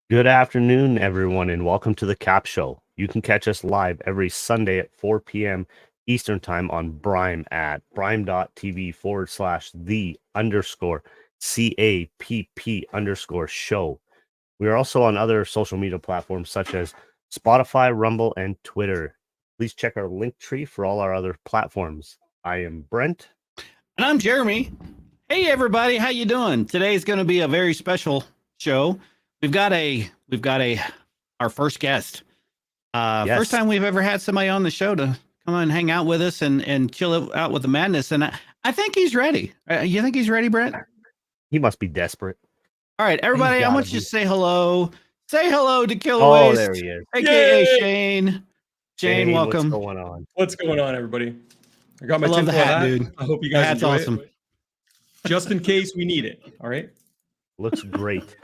Good afternoon, everyone, and welcome to the CAPP Show. You can catch us live every Sunday at 4 p.m. Eastern Time on Brime at brime.tv/the_CAPP_show. We are also on other social media platforms such as Spotify, Rumble, and Twitter. Please check our link tree for all our other platforms. I am Brent. And I'm Jeremy. Hey everybody, how you doing? Today's going to be a very special show. We've got our first guest. Yes. First time we've ever had somebody on the show to come and hang out with us and chill out with the madness. And I think he's ready. You think he's ready, Brent? He must be desperate. All right, everybody, I want you to say hello. Say hello to Kilowaste. Oh, there he is. AKA Yay! Shane. Shane, welcome. What's going on? What's going on, everybody? I got my I love the tinfoil hat, dude. I hope you The guys hat's enjoy awesome. it. Just in case we need it. All right. Looks great.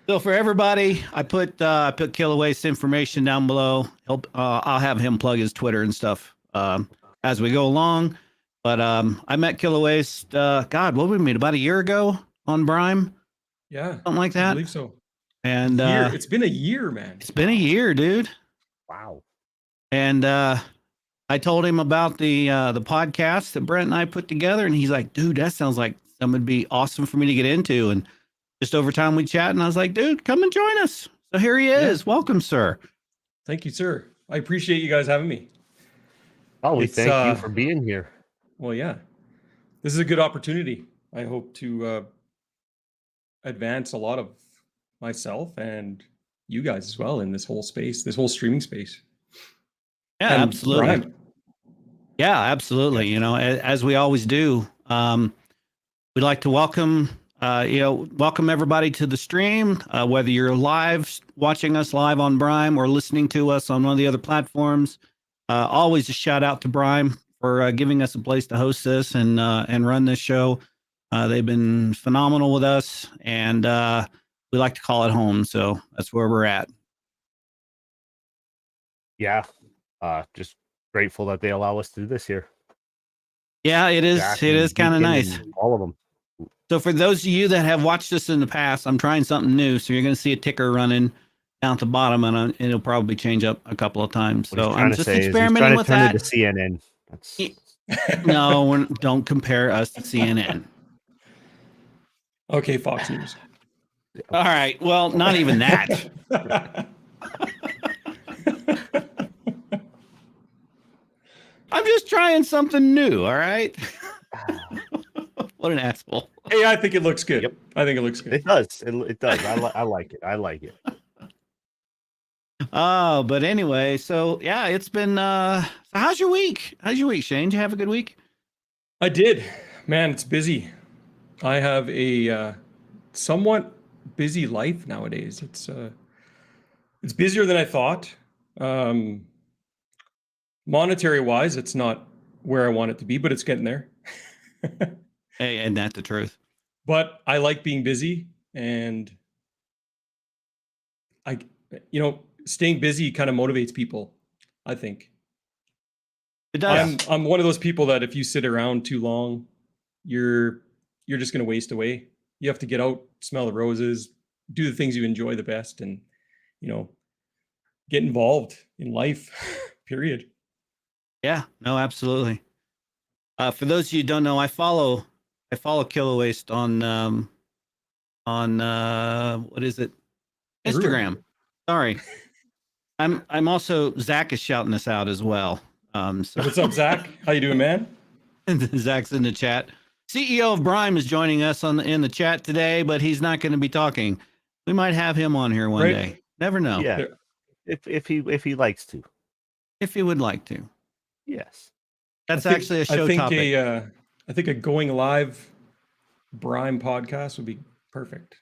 So for everybody, I put Kilowaste information down below. I'll have him plug his Twitter and stuff as we go along. But I met Kilowaste. God, what did we meet about a year ago on Brime? Yeah, Something like I that. believe so. And It's been a year, man. it's been a year, dude. Wow. And I told him about the podcast that Brent and I put together, and he's like, "Dude, that sounds like something would be awesome for me to get into." And just over time we chat, and I was like, "Dude, come and join us." So here he is. Yeah. Welcome, sir. Thank you, sir. I appreciate you guys having me. Oh, we It's, thank you for being here. Well, yeah, this is a good opportunity. I hope to advance a lot of myself and you guys as well in this whole space, this whole streaming space. Yeah, And absolutely. Brime. Yeah, absolutely. You know, as we always do, we'd like to welcome everybody to the stream, whether you're live watching us live on Brime or listening to us on one of the other platforms. Always a shout out to Brime for giving us a place to host this and run this show. They've been phenomenal with us, and we like to call it home. So that's where we're at. Yeah. Just grateful that they allow us to do this here. Yeah, it is. Jack It and is kind of Deacon nice. and all of them. So for those of you that have watched us in the past, I'm trying something new. So you're going to see a ticker running down at the bottom, and it'll probably change up a couple of times. What he's So trying I'm to just say is he's experimenting trying to with turn that. it to CNN. That's No, don't compare us to CNN. Okay, Fox News. All right. Well, not even that. I'm just trying something new. All right. What an asshole. Hey, I think it looks good. Yep. I think it looks good. It does. It does. I like it. I like it. Oh, but anyway, so yeah, it's been so how's your week? How's your week, Shane? Did you have a good week? I did. Man, it's busy. I have a somewhat busy life nowadays. It's busier than I thought. Monetary wise, it's not where I want it to be, but it's getting there. Hey, and that's the truth. But I like being busy, and staying busy kind of motivates people, I think. It does. I'm one of those people that if you sit around too long, you're just going to waste away. You have to get out, smell the roses, do the things you enjoy the best, and get involved in life. Period. Yeah, no, absolutely. For those of you who don't know, I follow Kilowaste on what is it? Instagram. Sorry. I'm also, Zach is shouting us out as well. So What's up, Zach? How you doing, man? Zach's in the chat. CEO of Brime is joining us in the chat today, but he's not going to be talking. We might have him on here one day. Never know. Yeah. If he likes to. If he would like to. Yes. That's actually a show topic. I think a going live Brime podcast would be perfect.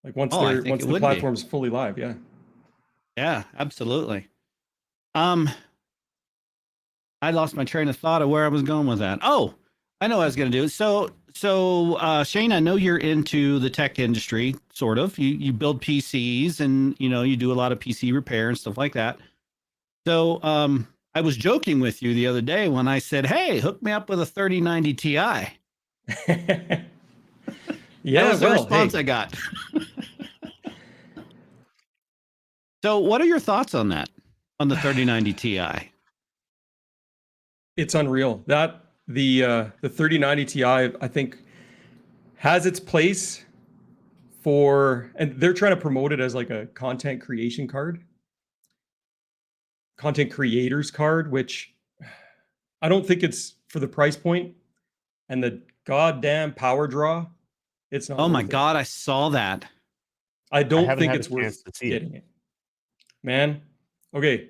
Like once the platform's fully live, yeah. Yeah, absolutely. I lost my train of thought of where I was going with that. Oh, I know what I was going to do. So Shane, I know you're into the tech industry, sort of. You build PCs, and you do a lot of PC repair and stuff like that. So I was joking with you the other day when I said, "Hey, hook me up with a 3090 Ti." Yeah, that was the response I got. So, what are your thoughts on that? On the 3090 Ti? It's unreal. That the 3090 Ti, I think, has its place for, and they're trying to promote it as like a content creation card, content creators card, which I don't think it's for the price point and the goddamn power draw. It's not. Oh my worth it. God, I saw that. I don't haven't think had it's a chance worth to see it. getting it. Man, okay.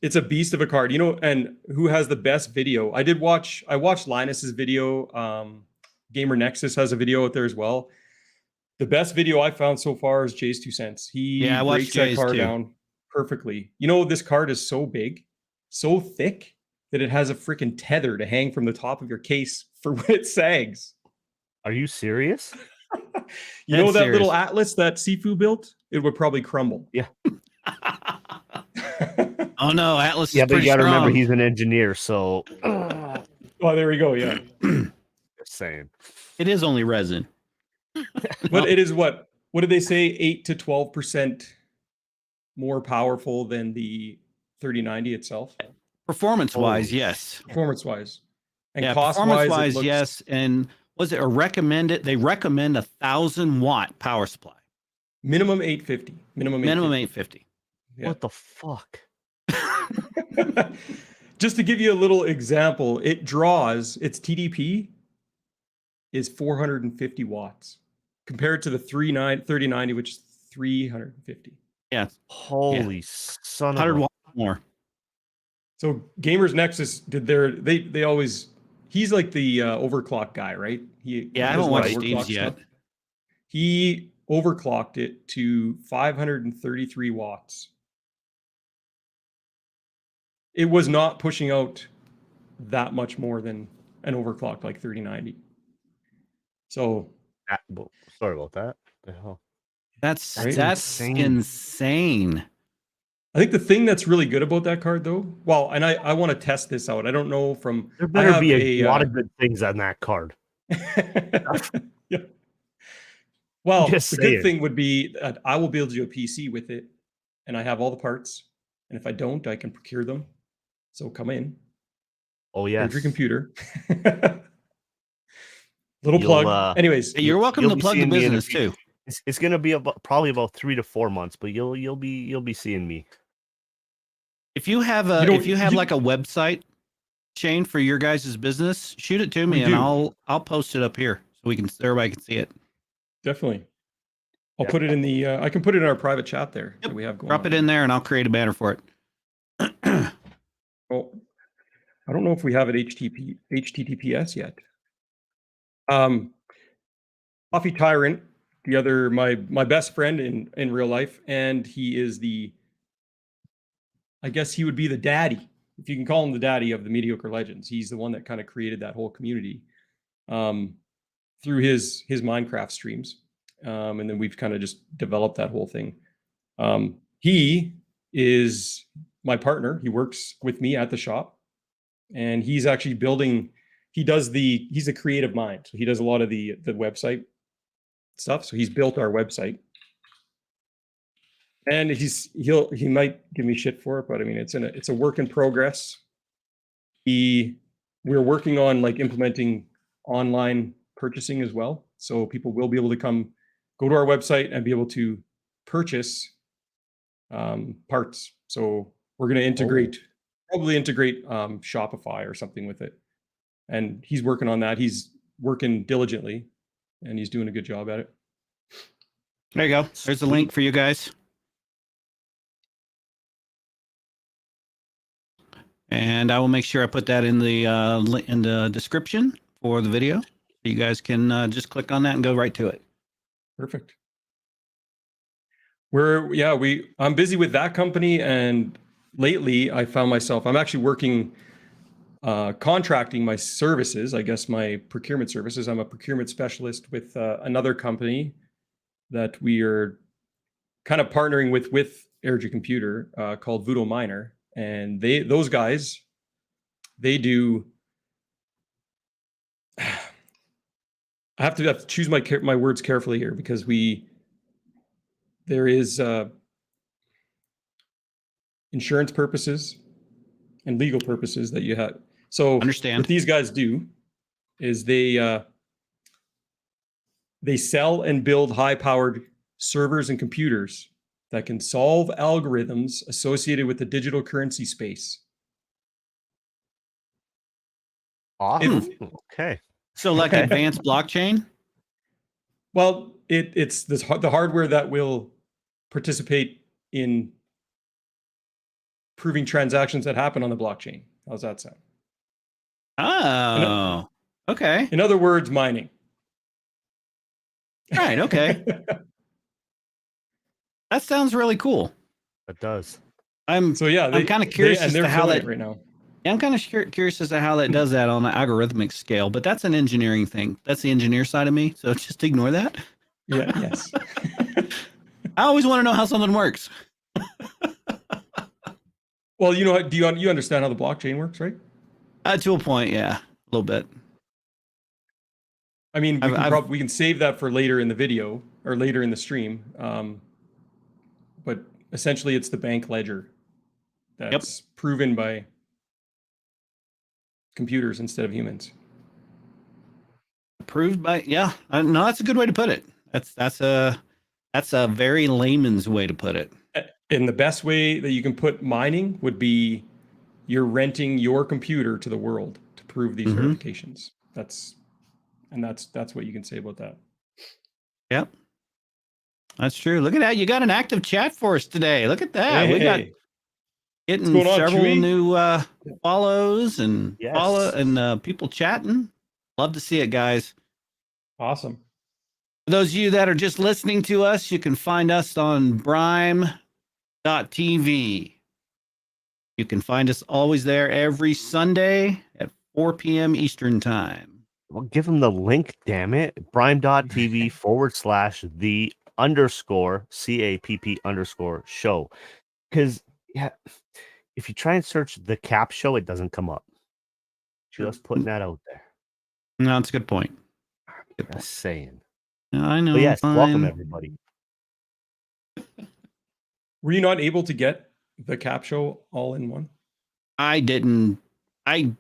It's a beast of a card, you know. And who has the best video? I watched Linus's video. Gamer Nexus has a video out there as well. The best video I found so far is Jay's 2 cents. He Yeah, I watched breaks that Jay's card too. down perfectly. You know, this card is so big, so thick that it has a freaking tether to hang from the top of your case for when it sags. Are you serious? You know Dead that little serious. Atlas that Sifu built? It would probably crumble. Yeah. Oh no, Atlas Yeah, is but you pretty got to remember strong. he's an engineer, so Oh, there we go. Yeah. just saying. It is only resin. But it is what did they say? 8 to 12% more powerful than the 3090 itself, Performance-wise, Holy yes. performance-wise. And Yeah, cost-wise, performance-wise, it looks yes. And was it a recommended? They recommend 1,000-watt power supply. minimum 850. Minimum Minimum 850. 850. Yeah. What the fuck? Just to give you a little example, it draws, its TDP is 450 watts compared to the 3090, which is 350. Yeah, Holy son of 100 a... watts more. So Gamers Nexus did they always, he's like the overclock guy, right? He Yeah, I does haven't a lot of watched Steve's overclock yet. stuff. He overclocked it to 533 watts. It was not pushing out that much more than an overclock like 3090. So Sorry about that. The hell? That's Right? insane. I think the thing that's really good about that card, though, well, and I want to test this out. I don't know from. There I better have be a lot of good things on that card. Yeah. Well, Just the good saying. thing would be that I will build you a PC with it, and I have all the parts. And if I don't, I can procure them. So come in. Oh Here's yes. your computer. Little You'll, plug. Anyways, Hey, you're welcome you'll to be plug the seeing me in a business few- too. It's going to be probably about 3 to 4 months, but you'll be seeing me. If you have like a website, Shane, for your guys' business, shoot it to me We and do. I'll post it up here so everybody can see it. definitely. I'll Yeah. put it in the. I can put it in our private chat there Yep. that we have going. Drop on it in there and I'll create a banner for it. Oh, I don't know if we have it HTTPS yet. Coffee Tyrant, the other my best friend in real life, and he is I guess he would be the daddy, if you can call him the daddy of the Mediocre Legends. He's the one that kind of created that whole community through his Minecraft streams, and then we've kind of just developed that whole thing. He is my partner. He works with me at the shop, and he's actually building. He's a creative mind, so he does a lot of the website stuff. So he's built our website, and he might give me shit for it, but I mean it's a work in progress. We're working on like implementing online purchasing as well, so people will be able to go to our website and be able to purchase parts. So we're going to probably integrate Shopify or something with it, and he's working on that. He's working diligently, and he's doing a good job at it. There you go. There's a link for you guys. And I will make sure I put that in the description for the video. So you guys can just click on that and go right to it. Perfect. I'm busy with that company, and lately I found myself, I'm actually working, contracting my services, I guess my procurement services. I'm a procurement specialist with another company that we are kind of partnering with Airgy Computer, called Voodoo Miner. And those guys, they do, I have to choose my words carefully here, because there is insurance purposes and legal purposes that you have. So Understand. what these guys do is they sell and build high-powered servers and computers that can solve algorithms associated with the digital currency space. Awesome. Okay. So like Okay. advanced blockchain? Well, it's the hardware that will participate in proving transactions that happen on the blockchain. How's that sound? Oh, okay. In other words, mining. Right. Okay. That sounds really cool. It does. I'm kind of curious as to how that right now. Yeah, I'm kind of curious as to how that does that on an algorithmic scale, but that's an engineering thing. That's the engineer side of me. So just ignore that. Yeah. Yes. I always want to know how something works. Well, do you understand how the blockchain works, right? To a point, yeah, a little bit. I mean, we can save that for later in the video or later in the stream. But essentially, it's the bank ledger that's proven by computers instead of humans. Proved by, yeah. No, that's a good way to put it. That's a very layman's way to put it. And the best way that you can put mining would be you're renting your computer to the world to prove these verifications. That's what you can say about that. Yep. That's true. Look at that. You got an active chat for us today. Look at that. We got getting several new follows and people chatting. Love to see it, guys. Awesome. For those of you that are just listening to us, you can find us on brime.tv. You can find us always there every Sunday at 4 p.m. Eastern time. Well, give them the link, damn it. brime.tv/the_CAPP_show. Because if you try and search the CAPP show, it doesn't come up. Just putting that out there. No, that's a good point. Just saying. I know. But yes, welcome everybody. Were you not able to get the CAPP show all in one? I didn't. I'm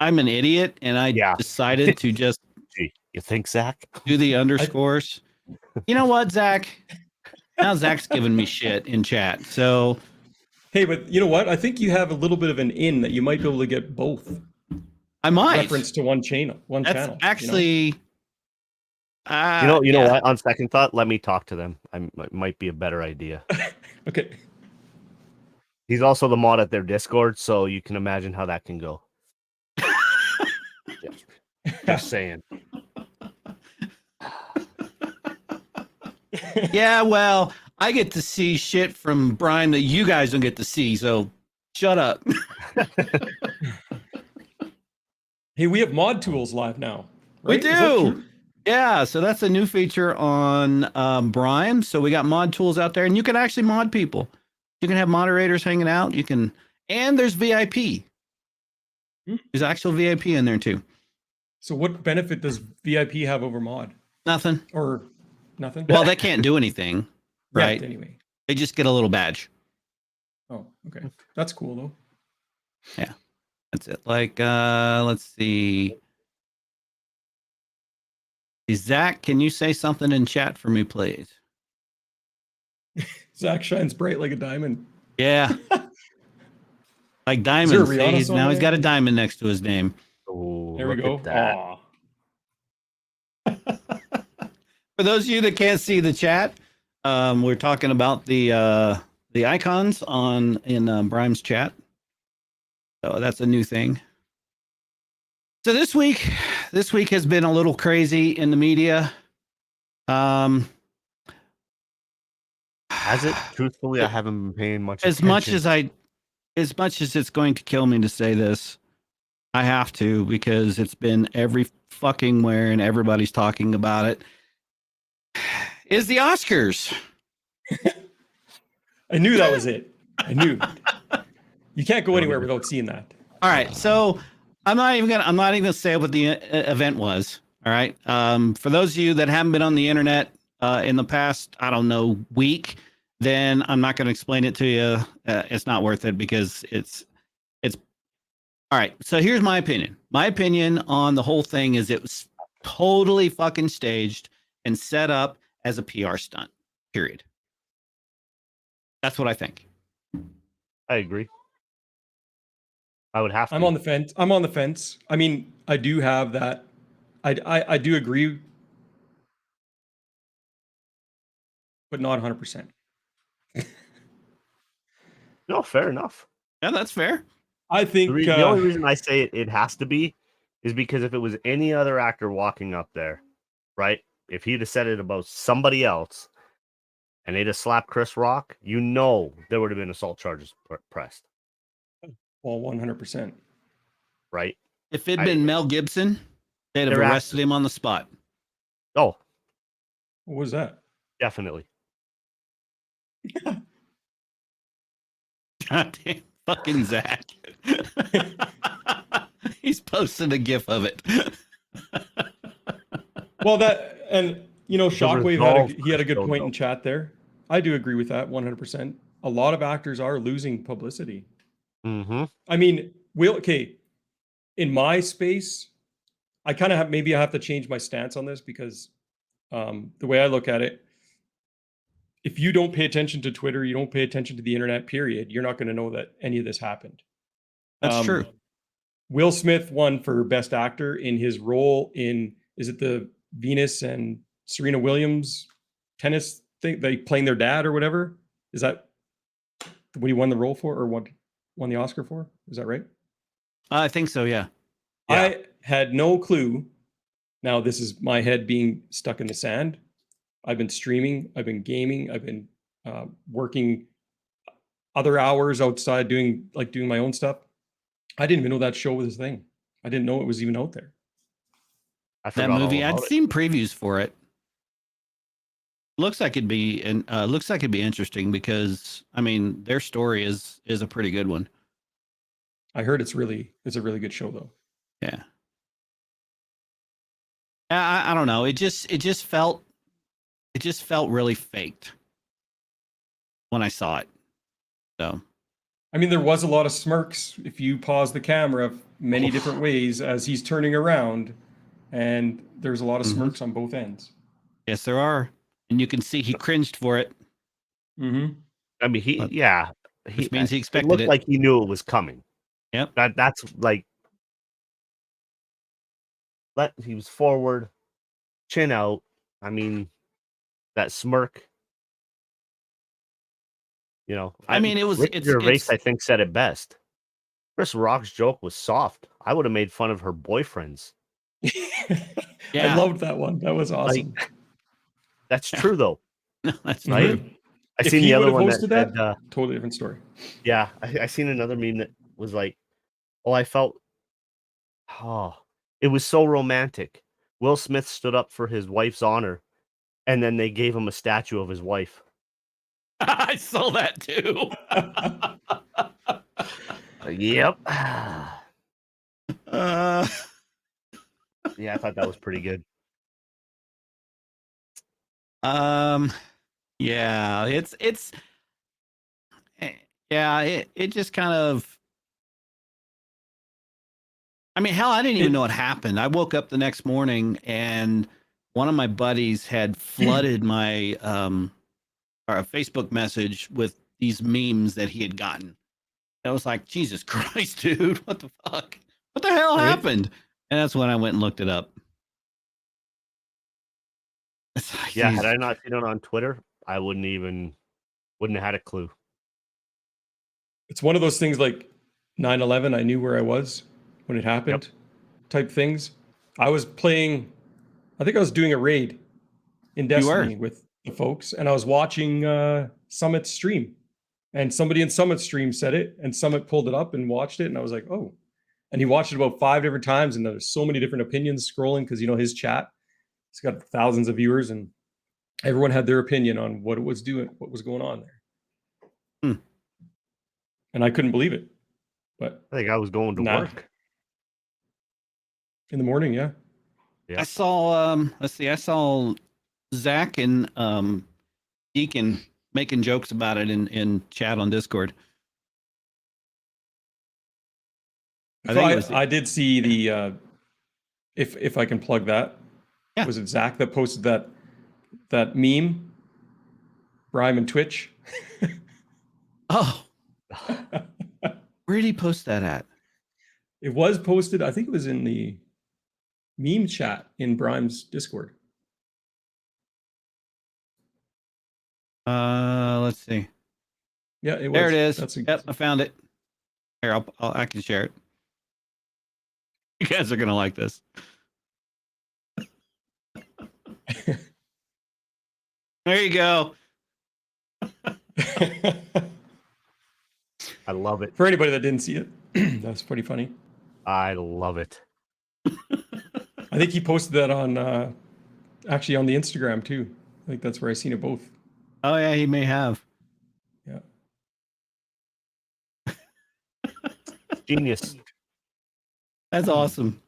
an idiot, and I decided to just. Gee, you think, Zach? Do the underscores. You know what, Zach? Now Zach's giving me shit in chat. So. Hey, but you know what? I think you have a little bit of an in that you might be able to get both. I might. Reference to one channel. That's actually. You know what? On second thought, let me talk to them. It might be a better idea. Okay. He's also the mod at their Discord, so you can imagine how that can go. Just saying. Yeah, well, I get to see shit from Brian that you guys don't get to see, so shut up. Hey, we have mod tools live now. Right? We do. Yeah, so that's a new feature on Brian. So we got mod tools out there, and you can actually mod people. You can have moderators hanging out. And there's VIP. There's actual VIP in there too. So what benefit does VIP have over mod? Nothing. Or nothing? Well, they can't do anything, right? Anyway. They just get a little badge. Oh, okay. That's cool though. Yeah, that's it. Like, let's see. Zach, can you say something in chat for me, please? Zach shines bright like a diamond. Yeah. Like diamonds. He's got a diamond next to his name. Oh, there we go. For those of you that can't see the chat, we're talking about the icons in Brime's chat. So that's a new thing. So this week has been a little crazy in the media. Has it? Truthfully, I haven't been paying much attention. As much as it's going to kill me to say this, I have to, because it's been every fucking where and everybody's talking about it. Is the Oscars. I knew that was it. I knew. You can't go anywhere without seeing that. All right, so I'm not even gonna say what the event was. All right, for those of you that haven't been on the internet in the past, I don't know, week, then I'm not going to explain it to you. It's not worth it because it's all right. So here's my opinion. My opinion on the whole thing is it was totally fucking staged and set up as a PR stunt. Period. That's what I think. I agree. I would have to. I'm on the fence. I mean, I do have that. I do agree, but not 100%. No, fair enough. Yeah, that's fair. I think The only reason I say it has to be is because if it was any other actor walking up there, right? If he'd have said it about somebody else and they'd have slapped Chris Rock, you know there would have been assault charges pressed, well, 100%. right? If it'd been Mel Gibson, they'd have They're arrested him on the spot. Oh, What was that? definitely. Goddamn fucking Zach. He's posted a gif of it. Well, that, and you know, Shockwave had a good point in in chat there. I do agree with that 100%. A lot of actors are losing publicity. Mm-hmm. I mean, in my space, I kind of maybe I have to change my stance on this because the way I look at it, if you don't pay attention to Twitter, you don't pay attention to the internet, period, you're not going to know that any of this happened. That's true. Will Smith won for Best Actor in his role in, is it the Venus and Serena Williams tennis thing? They playing their dad or whatever? Is that what he won the role for or won the Oscar for? Is that right? I think so, yeah. I had no clue. Now, this is my head being stuck in the sand. I've been streaming, I've been gaming, I've been working other hours outside doing my own stuff. I didn't even know that show was a thing. I didn't know it was even out there. That movie, I'd seen previews for it. Looks like it'd be interesting because I mean their story is a pretty good one. I heard it's a really good show though. Yeah. I don't know. It just felt really faked when I saw it. So, I mean, there was a lot of smirks if you pause the camera many different ways as he's turning around, and there's a lot of smirks on both ends. Yes, there are, and you can see he cringed for it. Mm-hmm. I mean, which means he expected it. Looked like he knew it was coming. Yep. That's like he was forward, chin out. I mean, that smirk. You know, I mean, Gervais, I think, said it best. Chris Rock's joke was soft. I would have made fun of her boyfriends. I loved that one. That was awesome. That's true, though. No, that's right. true. I seen the other one that said, totally different story. Yeah, I seen another meme that was like, it was so romantic. Will Smith stood up for his wife's honor, and then they gave him a statue of his wife. I saw that too. Yep. Yeah, I thought that was pretty good. Yeah, it just kind of, I mean, hell, I didn't even know what happened. I woke up the next morning and one of my buddies had flooded my or a Facebook message with these memes that he had gotten. I was like, Jesus Christ, dude, what the fuck? What the hell happened? And that's when I went and looked it up. Like, yeah, had I not seen it on Twitter, I wouldn't have had a clue. It's one of those things like 9/11, I knew where I was when it happened type things. I was playing, I think I was doing a raid in Destiny with the folks, and I was watching Summit's stream, and somebody in Summit's stream said it, and Summit pulled it up and watched it, and I was like, oh. And he watched it about 5 different times, and there's so many different opinions scrolling because, you know, his chat, he's got thousands of viewers, and everyone had their opinion on what it was doing, what was going on there. And I couldn't believe it. But I think I was going to work in the morning. Yeah. I saw I saw Zach and Deacon making jokes about it in chat on Discord. I did see the if I can plug that. Yeah. Was it Zach that posted that meme? Rhyme and Twitch. Oh, where did he post that at? It was posted, I think it was in the meme chat in Brime's Discord. Let's see. Yeah, it was. There it is. Yep, I found it. Here, I can share it. You guys are gonna like this. There you go. I love it. For anybody that didn't see it, that's pretty funny. I love it. I think he posted that on actually on the Instagram too. I think that's where I seen it both. Oh yeah, he may have. Yeah. Genius. That's awesome.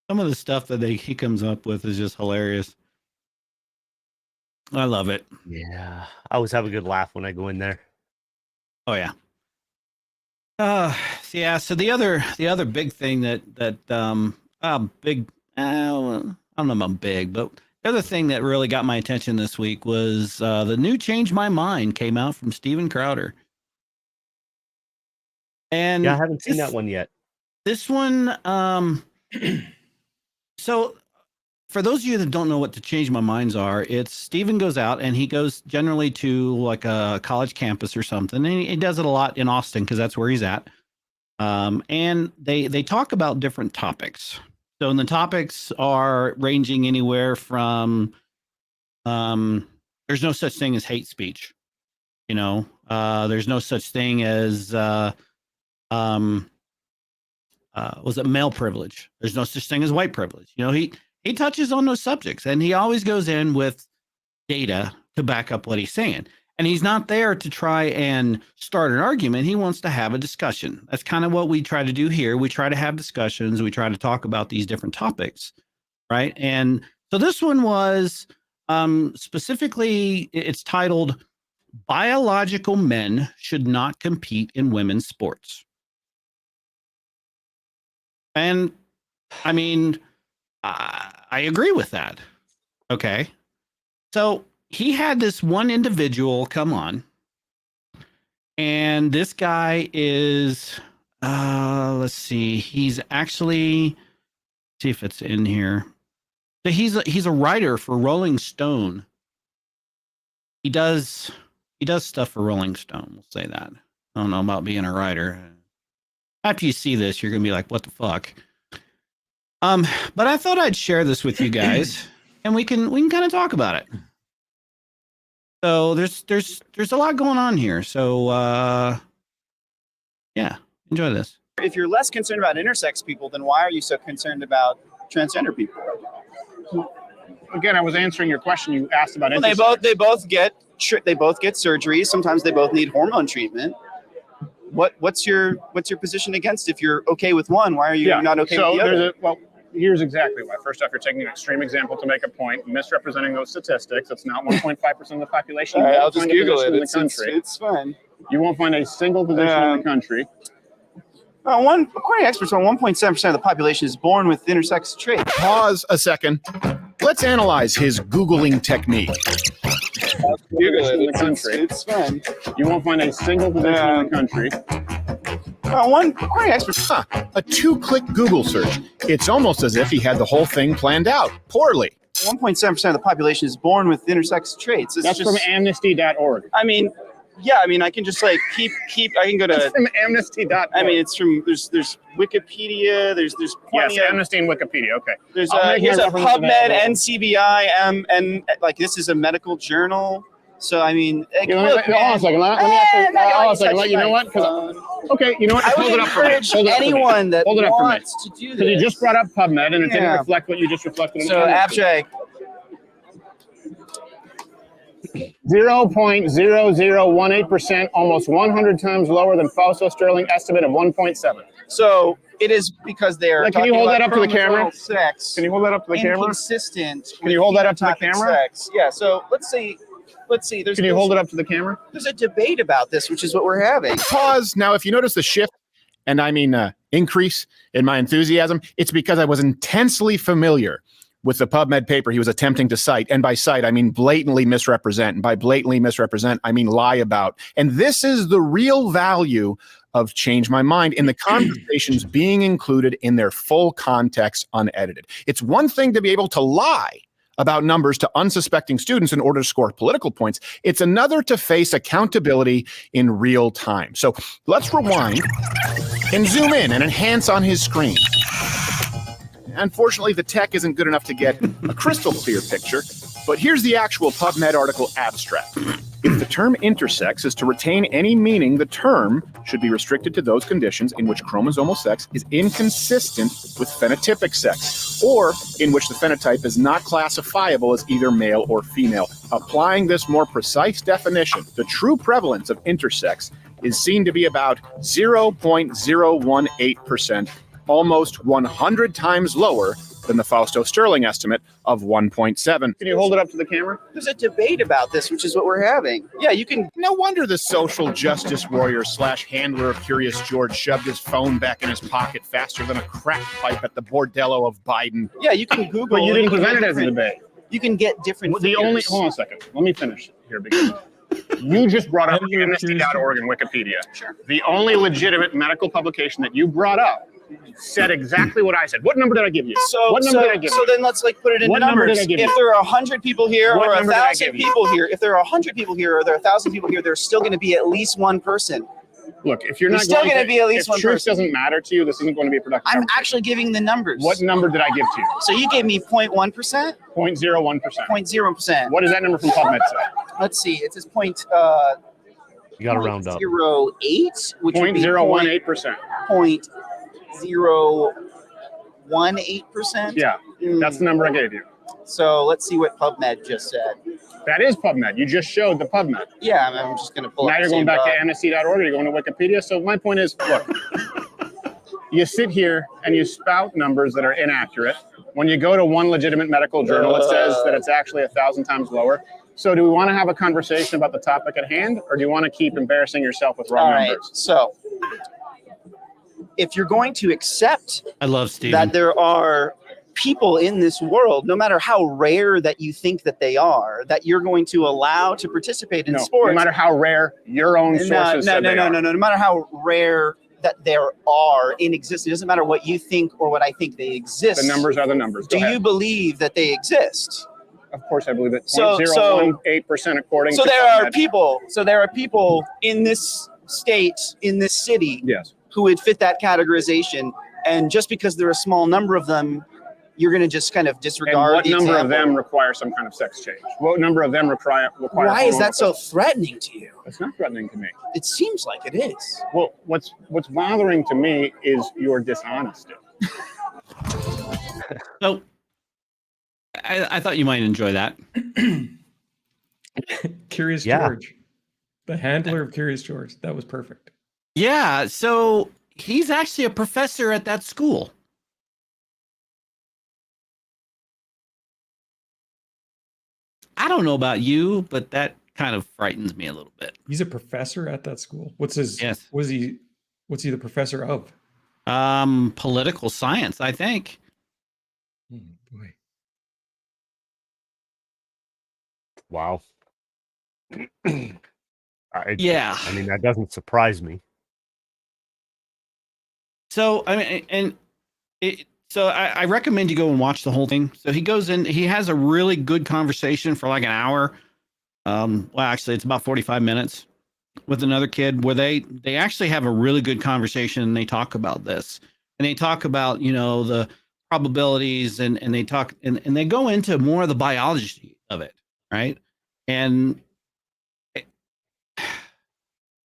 Some of the stuff that he comes up with is just hilarious. I love it. Yeah. I always have a good laugh when I go in there. Oh yeah. Yeah. So the other big thing that big, I don't know about big, but the other thing that really got my attention this week was the new "Change My Mind" came out from Steven Crowder. And yeah, I haven't seen that one yet. This one, so for those of you that don't know what the Change My Minds are, it's Steven goes out and he goes generally to like a college campus or something. And he does it a lot in Austin because that's where he's at. And they talk about different topics. So and the topics are ranging anywhere from there's no such thing as hate speech. You know, there's no such thing as was it male privilege? There's no such thing as white privilege. You know, he touches on those subjects and he always goes in with data to back up what he's saying. And he's not there to try and start an argument. He wants to have a discussion. That's kind of what we try to do here. We try to have discussions. We try to talk about these different topics, right? And so this one was specifically, it's titled, "Biological Men Should Not Compete in Women's Sports." And I mean, I agree with that. Okay. So he had this one individual come on, and this guy is, let's see, he's actually, see if it's in here. So he's a writer for Rolling Stone. He does stuff for Rolling Stone. We'll say that. I don't know about being a writer. After you see this, you're gonna be like, "What the fuck?" But I thought I'd share this with you guys, and we can kind of talk about it. So there's a lot going on here. So yeah, enjoy this. If you're less concerned about intersex people, then why are you so concerned about transgender people? Again, I was answering your question. You asked about Well, intersex. they both get surgery. Sometimes they both need hormone treatment. What's your position against? If you're okay with one, why are you not okay with the other? Well, here's exactly why. First off, you're taking an extreme example to make a point, misrepresenting those statistics. It's not 1.5% of the population. All right, I'll just Google it. In the country. It's fine. You won't find a single position in the country. According to experts, 1.7% of the population is born with intersex traits. Pause a second. Let's analyze his Googling technique. Google it. In the country. It's fine. You won't find a single position in the country. According to experts, A two-click Google search. It's almost as if he had the whole thing planned out. Poorly. 1.7% of the population is born with intersex traits. That's from amnesty.org. I mean, I can just like keep. I can go That's to. from amnesty.org. I mean, it's from there's Wikipedia. There's plenty Yes, of. Amnesty and Wikipedia. Okay. There's I'll make here's my a reference PubMed, available. NCBI, and like this is a medical journal. So I mean, like, Hold on a second. Let me ask you. You know what? Okay, you know what? I Hold would it up for me. encourage Hold it up for me. anyone that Hold it up for me. wants to do Because you this. just brought up PubMed and it didn't Yeah. reflect what you just reflected. In So Amnesty. abstract. 0.0018%, almost 100 times lower than Fausto Sterling estimate of 1.7. So it is because they are. Like, can you talking hold that about up to the camera? chromosomal Sex. Can you hold that up to the camera? Inconsistent. Can you hold that up to the camera? Sex. Yeah. So let's say let's see. Can you hold it up to the camera? There's a debate about this, which is what we're having. Pause. Now, if you notice the shift, and I mean increase in my enthusiasm, it's because I was intensely familiar with the PubMed paper he was attempting to cite. And by cite, I mean blatantly misrepresent. And by blatantly misrepresent, I mean lie about. And this is the real value of Change My Mind in the conversations being included in their full context, unedited. It's one thing to be able to lie about numbers to unsuspecting students in order to score political points. It's another to face accountability in real time. So let's rewind and zoom in and enhance on his screen. Unfortunately, the tech isn't good enough to get a crystal clear picture, but here's the actual PubMed article abstract. If the term intersex is to retain any meaning, the term should be restricted to those conditions in which chromosomal sex is inconsistent with phenotypic sex, or in which the phenotype is not classifiable as either male or female. Applying this more precise definition, the true prevalence of intersex is seen to be about 0.018%, almost 100 times lower than the Fausto Sterling estimate of 1.7. Can you hold it up to the camera? There's a debate about this, which is what we're having. Yeah, you can. No wonder the social justice warrior / handler of Curious George shoved his phone back in his pocket faster than a crack pipe at the bordello of Biden. Yeah, you can Google. But you didn't can present get it as a different- debate. You can get different. Hold on a second. Let me finish here because you just brought up Amnesty.org and Wikipedia. Sure. The only legitimate medical publication that you brought up said exactly what I said. What number did I give you? What number did I give you? So then let's put it into What number numbers. did I give If you? there are 100 people here What or number did I 1,000 give you? people here, if there are 100 people here or there are 1,000 people here, there's still going to be at least one person. Look, if you're There's not still going gonna be at least if one truth person. doesn't matter to you, this isn't going to be a productive I'm conversation. actually giving the numbers. What number did I give to you? So you gave me 0.1%, 0.01%. 0.0%. What does that number from PubMed say? Let's see. It says point. You got to round up. 0.08, which would be 0.018%. 0.018%. Yeah, that's the number I gave you. So let's see what PubMed just said. That is PubMed. You just showed the PubMed. Yeah, I'm just going to pull Now up you're the going same back to doc. Amnesty.org or you're going to Wikipedia. So my point is, look, you sit here and you spout numbers that are inaccurate. When you go to one legitimate medical journal, it says that it's actually 1,000 times lower. So do we want to have a conversation about the topic at hand, or do you want to keep embarrassing yourself with wrong All right. numbers? So if you're going to accept I love Steven. that there are people in this world, no matter how rare that you think that they are, that you're going to allow to participate in sports. No matter how rare your own sources said they are. No matter how rare that there are in existence, it doesn't matter what you think or what I think they exist. The numbers are the numbers. Go Do ahead. you believe that they exist? Of course, I believe it. So- 0.018% according So to there are PubMed. people. So there are people in this state, in this city, Yes. who would fit that categorization. And just because there are a small number of them, you're going to just kind of And disregard what the number example. of them require some kind of sex change? What number of them require? Why is that so threatening to you? It's not threatening to me. It seems like it is. Well, what's bothering to me is your dishonesty. So I thought you might enjoy that. Curious Yeah. George, the handler of Curious George. That was perfect. Yeah. So he's actually a professor at that school. I don't know about you, but that kind of frightens me a little bit. He's a professor at that school. What's his? Yes. What's he the professor of? Political science, I think. Oh, boy. Wow. Yeah. I mean, that doesn't surprise me. So I mean, so I recommend you go and watch the whole thing. So he goes in, he has a really good conversation for like an hour. Well, actually, it's about 45 minutes with another kid where they actually have a really good conversation and they talk about this and they talk about, you know, the probabilities and they talk and they go into more of the biology of it. Right. And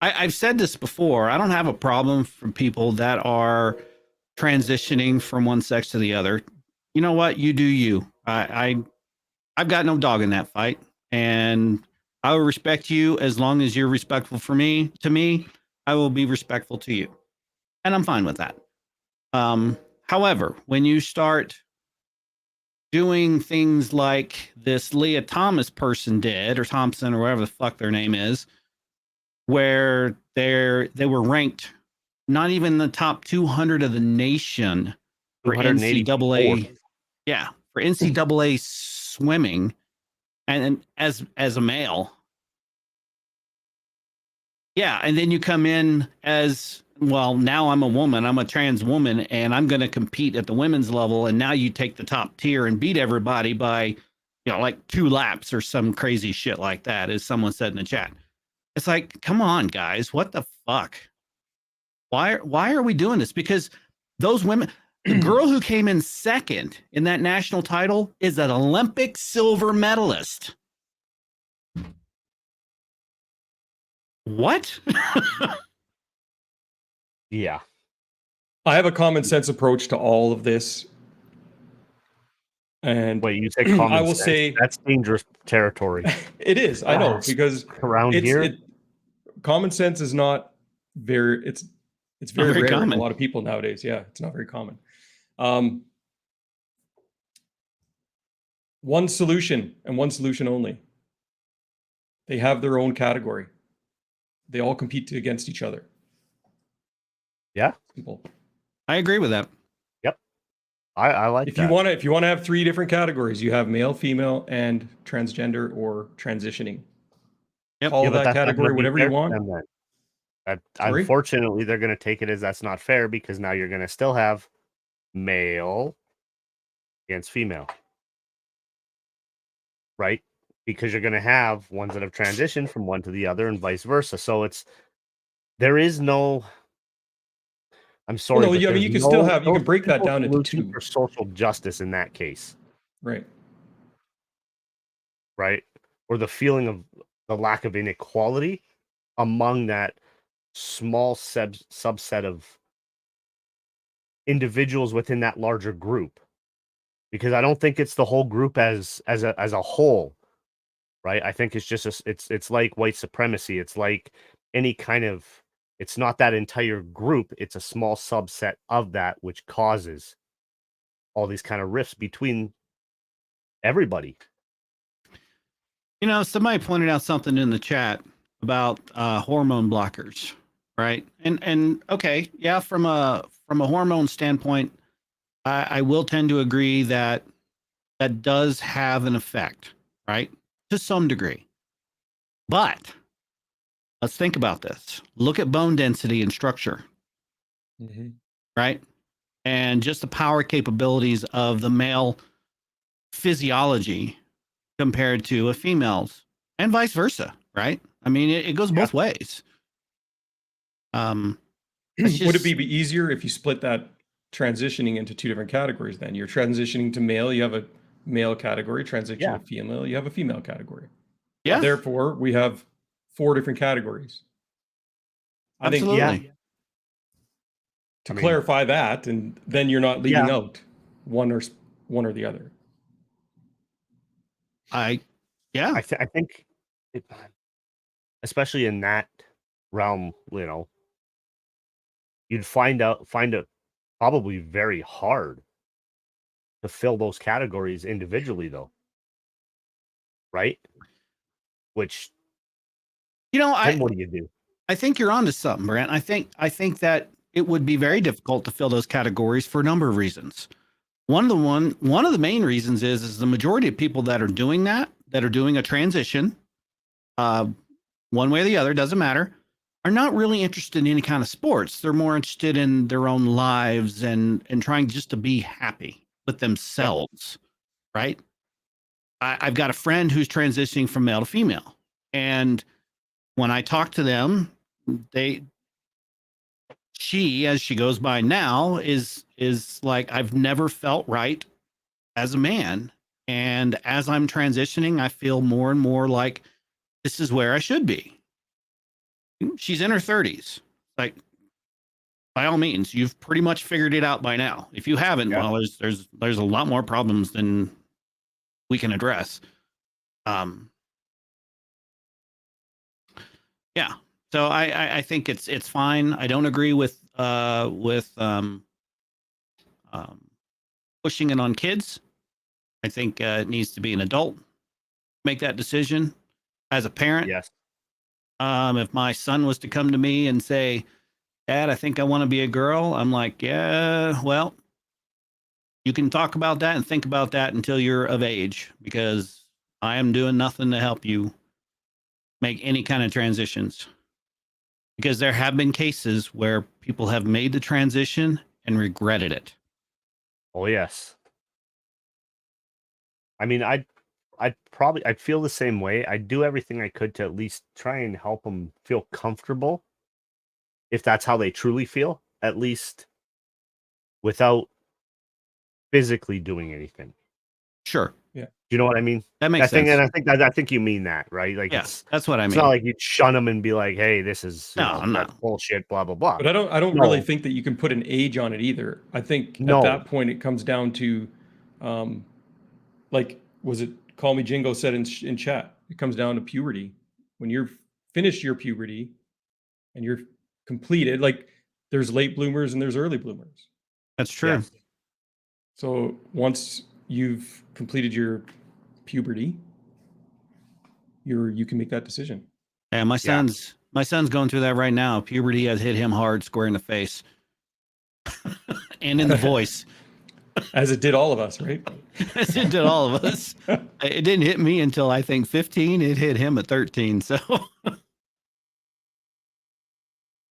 I've said this before. I don't have a problem for people that are transitioning from one sex to the other. You know what? You do you. I've got no dog in that fight, and I will respect you as long as you're respectful to me. I will be respectful to you, and I'm fine with that. However, when you start doing things like this Leah Thomas person did, or Thompson, or whatever the fuck their name is, where they were ranked not even in the top 200 of the nation for 284. NCAA. Yeah, for NCAA swimming, and as a male. Yeah, and then you come in as, well, now I'm a woman, I'm a trans woman, and I'm going to compete at the women's level, and now you take the top tier and beat everybody by, you know, like 2 laps or some crazy shit like that, as someone said in the chat. It's like, come on, guys, what the fuck? Why are we doing this? Because those women, the girl who came in second in that national title is an Olympic silver medalist. What? Yeah. I have a common sense approach to all of this. And Wait, you say common I will sense? say That's dangerous territory. it is. I know, because Around here, common sense is not very. It's very very rare in common. a lot of people nowadays. Yeah, it's not very common. One solution and one solution only. They have their own category. They all compete against each other. yeah, Simple. I agree with that. I like If that. you want to have 3 different categories, you have male, female, and transgender or transitioning. Yep. Call Yeah, but that that's not category gonna be whatever fair you to want. them then. Sorry? Unfortunately, they're going to take it as that's not fair, because now you're going to still have male against female, right? Because you're going to have ones that have transitioned from one to the other and vice versa. So there is no. I'm sorry, Well, no, but I mean, there's you can still have, you no can break that simple down into solution 2. for social justice in that case, Right. right? Or the feeling of the lack of inequality among that small subset of individuals within that larger group, because I don't think it's the whole group as a whole, right? I think it's just it's like white supremacy. It's like any kind of, it's not that entire group. It's a small subset of that which causes all these kind of rifts between everybody. You know, somebody pointed out something in the chat about hormone blockers, right? And okay, yeah, from a hormone standpoint, I will tend to agree that that does have an effect, right? To some degree. But let's think about this. Look at bone density and structure, right? And just the power capabilities of the male physiology compared to a female's, and vice versa, right? I mean, it goes both ways. Would it be easier if you split that transitioning into 2 different categories then? You're transitioning to male, you have a male category, transition to female, you have a female category. Yeah. Therefore, we have 4 different categories. I Absolutely. think to clarify that, and then you're not leaving out one or the other. I think it, especially in that realm, you know, you'd find it probably very hard to fill those categories individually, though, right? Which, you know, then what do you do? I think you're onto something, Brent. I think that it would be very difficult to fill those categories for a number of reasons. One of the main reasons is the majority of people that are doing that are doing a transition, one way or the other, doesn't matter, are not really interested in any kind of sports. They're more interested in their own lives and trying just to be happy with themselves, right? I've got a friend who's transitioning from male to female, and when I talk to them, she, as she goes by now, is like, I've never felt right as a man, and as I'm transitioning, I feel more and more like this is where I should be. She's in her 30s. Like, by all means, you've pretty much figured it out by now. If you haven't, well, there's a lot more problems than we can address. Yeah. So I think it's fine. I don't agree with pushing it on kids. I think it needs to be an adult make that decision. As a parent, Yes. if my son was to come to me and say, Dad, I think I want to be a girl, I'm like, yeah, well, you can talk about that and think about that until you're of age, because I am doing nothing to help you make any kind of transitions. Because there have been cases where people have made the transition and regretted it. Oh yes. I mean, I'd feel the same way. I'd do everything I could to at least try and help them feel comfortable, if that's how they truly feel, at least without physically doing anything. Sure. Do you know what I mean? That makes sense. And I think you mean that, right? Like, Yeah, that's what I it's mean. not like you'd shun them and be like, "Hey, this is No. that's bullshit," blah blah blah. But I don't No. really think that you can put an age on it either. I think No. at that point it comes down to, like, was it Call Me Jingo said in chat? It comes down to puberty. When you're finished your puberty and you're completed, like, there's late bloomers and there's early bloomers. That's true. Yes. So once you've completed your puberty, you can make that decision. Yeah, my son's going through that right now. Puberty has hit him hard, square in the face, and in the voice, As it did all of us, right? as it did all of us. It didn't hit me until I think 15. It hit him at 13. So,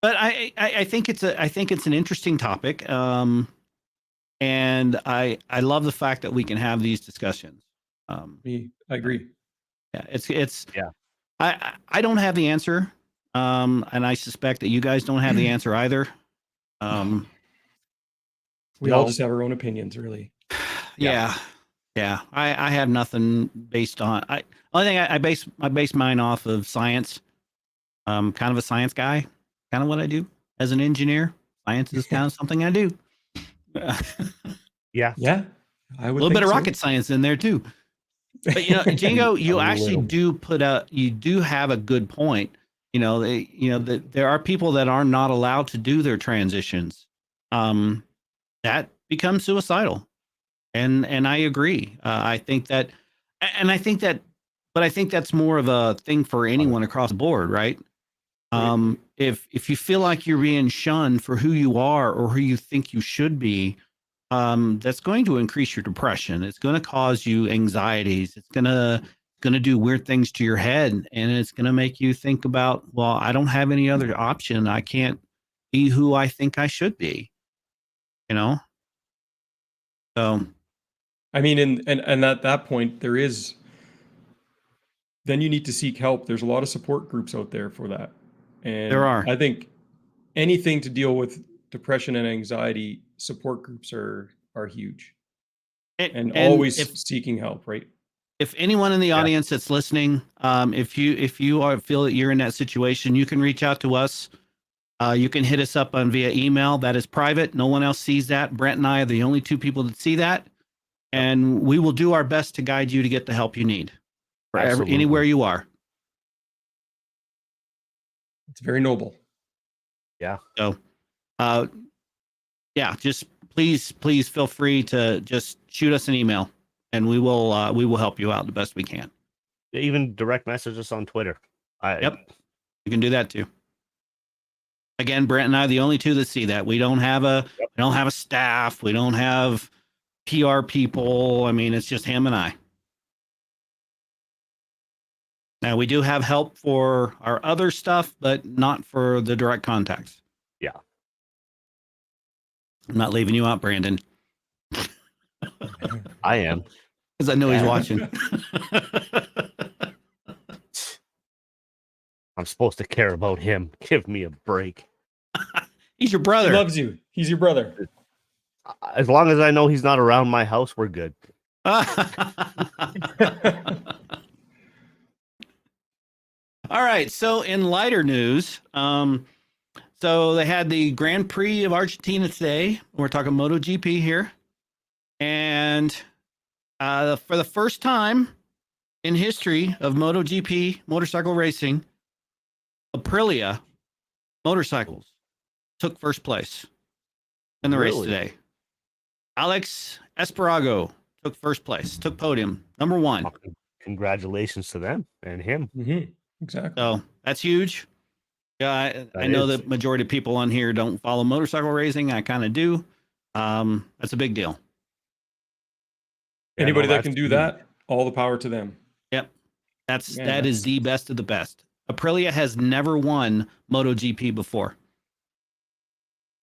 but I think it's an interesting topic, and I love the fact that we can have these discussions. I agree. Yeah, it's Yeah. I don't have the answer, and I suspect that you guys don't have the answer either. We all just have our own opinions, really. Yeah. I have nothing based on. Only thing I base mine off of science. Kind of a science guy. Kind of what I do as an engineer. Science is kind of something I do. Yeah. Yeah, I would. A little bit of so. rocket science in there too. But Jingo, you actually do you do have a good point. There are people that are not allowed to do their transitions. That becomes suicidal, and I agree. I think that, but I think that's more of a thing for anyone across the board, right? If you feel like you're being shunned for who you are or who you think you should be, that's going to increase your depression. It's going to cause you anxieties. It's going to do weird things to your head, and it's going to make you think about, well, I don't have any other option. I can't be who I think I should be. So, I mean, and at that point, then you need to seek help. There's a lot of support groups out there for that. And there are. I think anything to deal with depression and anxiety, support groups are huge. And always seeking help, right? If anyone in the audience that's listening, if you feel that you're in that situation, you can reach out to us. You can hit us up via email. That is private. No one else sees that. Brent and I are the only two people that see that. And we will do our best to guide you to get the help you need anywhere you are. It's very noble. Yeah. So, just please feel free to just shoot us an email, and we will help you out the best we can. Even direct message us on Twitter. Yep. You can do that too. Again, Brent and I are the only two that see that. We don't have a staff. We don't have PR people. I mean, it's just him and I. Now, we do have help for our other stuff, but not for the direct contacts. Yeah. I'm not leaving you out, Brandon. I am. Because I know he's watching. I'm supposed to care about him. Give me a break. He's your brother. He loves you. He's your brother. As long as I know he's not around my house, we're good. All right. So in lighter news, so they had the Grand Prix of Argentina today. We're talking Motogp here. And for the first time in history of Motogp motorcycle racing, Aprilia motorcycles took first place in the race today. Alex Espargaro took first place, took podium, number 1. Congratulations to them and him. Exactly. So that's huge. Yeah, I know is. that majority of people on here don't follow motorcycle racing. I kind of do. That's a big deal. Yeah, Anybody no, that can do huge. that, all the power to them. Yep. Man, That is the best of the best. Aprilia has never won MotoGP before.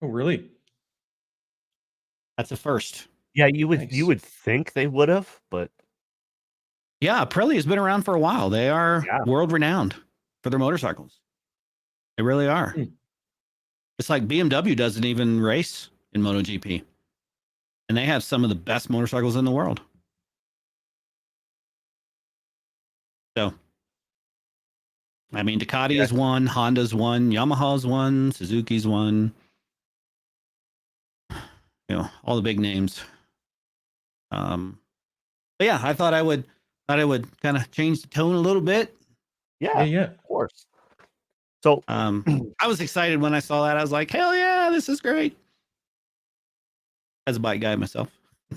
Oh, really? That's a first. Yeah, you Nice. would think they would have, but Yeah, Aprilia has been around for a while. They are Yeah. world renowned for their motorcycles. They really are. Hmm. It's like BMW doesn't even race in MotoGP. And they have some of the best motorcycles in the world. So, I mean, Ducati has won, Honda's won, Yamaha's won, Suzuki's won. You know, all the big names. But yeah, I thought I would kind of change the tone a little bit. yeah, Yeah. of course. So I was excited when I saw that. I was like, hell yeah, this is great. As a bike guy myself.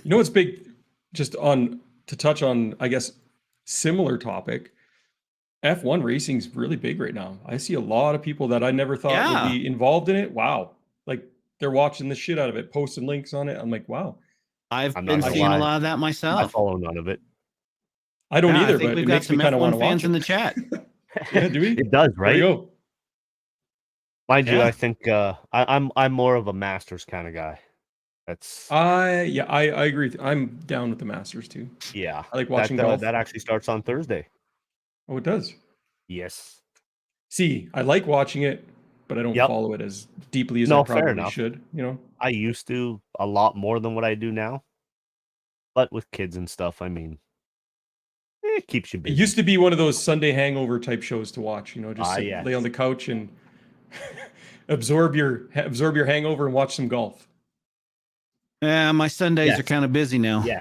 You know what's big? Just on to touch on, I guess, similar topic. F1 racing's really big right now. I see a lot of people that I never thought would be involved in it. Wow. Like they're watching the shit out of it, posting links on it. I'm like, wow. I've I'm been not gonna seeing lie. a lot of that I myself. follow none of it. I don't Yeah, either, I think but we've it got makes me some kind of want F1 to watch fans it. in the chat. Yeah, do we? It does, There right? you go. Mind you, Yeah. I think I'm more of a Masters kind of guy. That's I agree. I'm down with the Masters too. yeah. I like watching golf. That actually starts on Thursday. Oh, it does. Yes. See, I like watching it, but I don't Yep. follow it as deeply as No, I fair probably enough. should. You know, I used to a lot more than what I do now. But with kids and stuff, I mean, it keeps you it busy. used to be one of those Sunday hangover type shows to watch. You know, just sit, yes. lay on the couch and absorb your hangover and watch some golf. Yeah, my Sundays Yes. are kind of busy now. Yeah.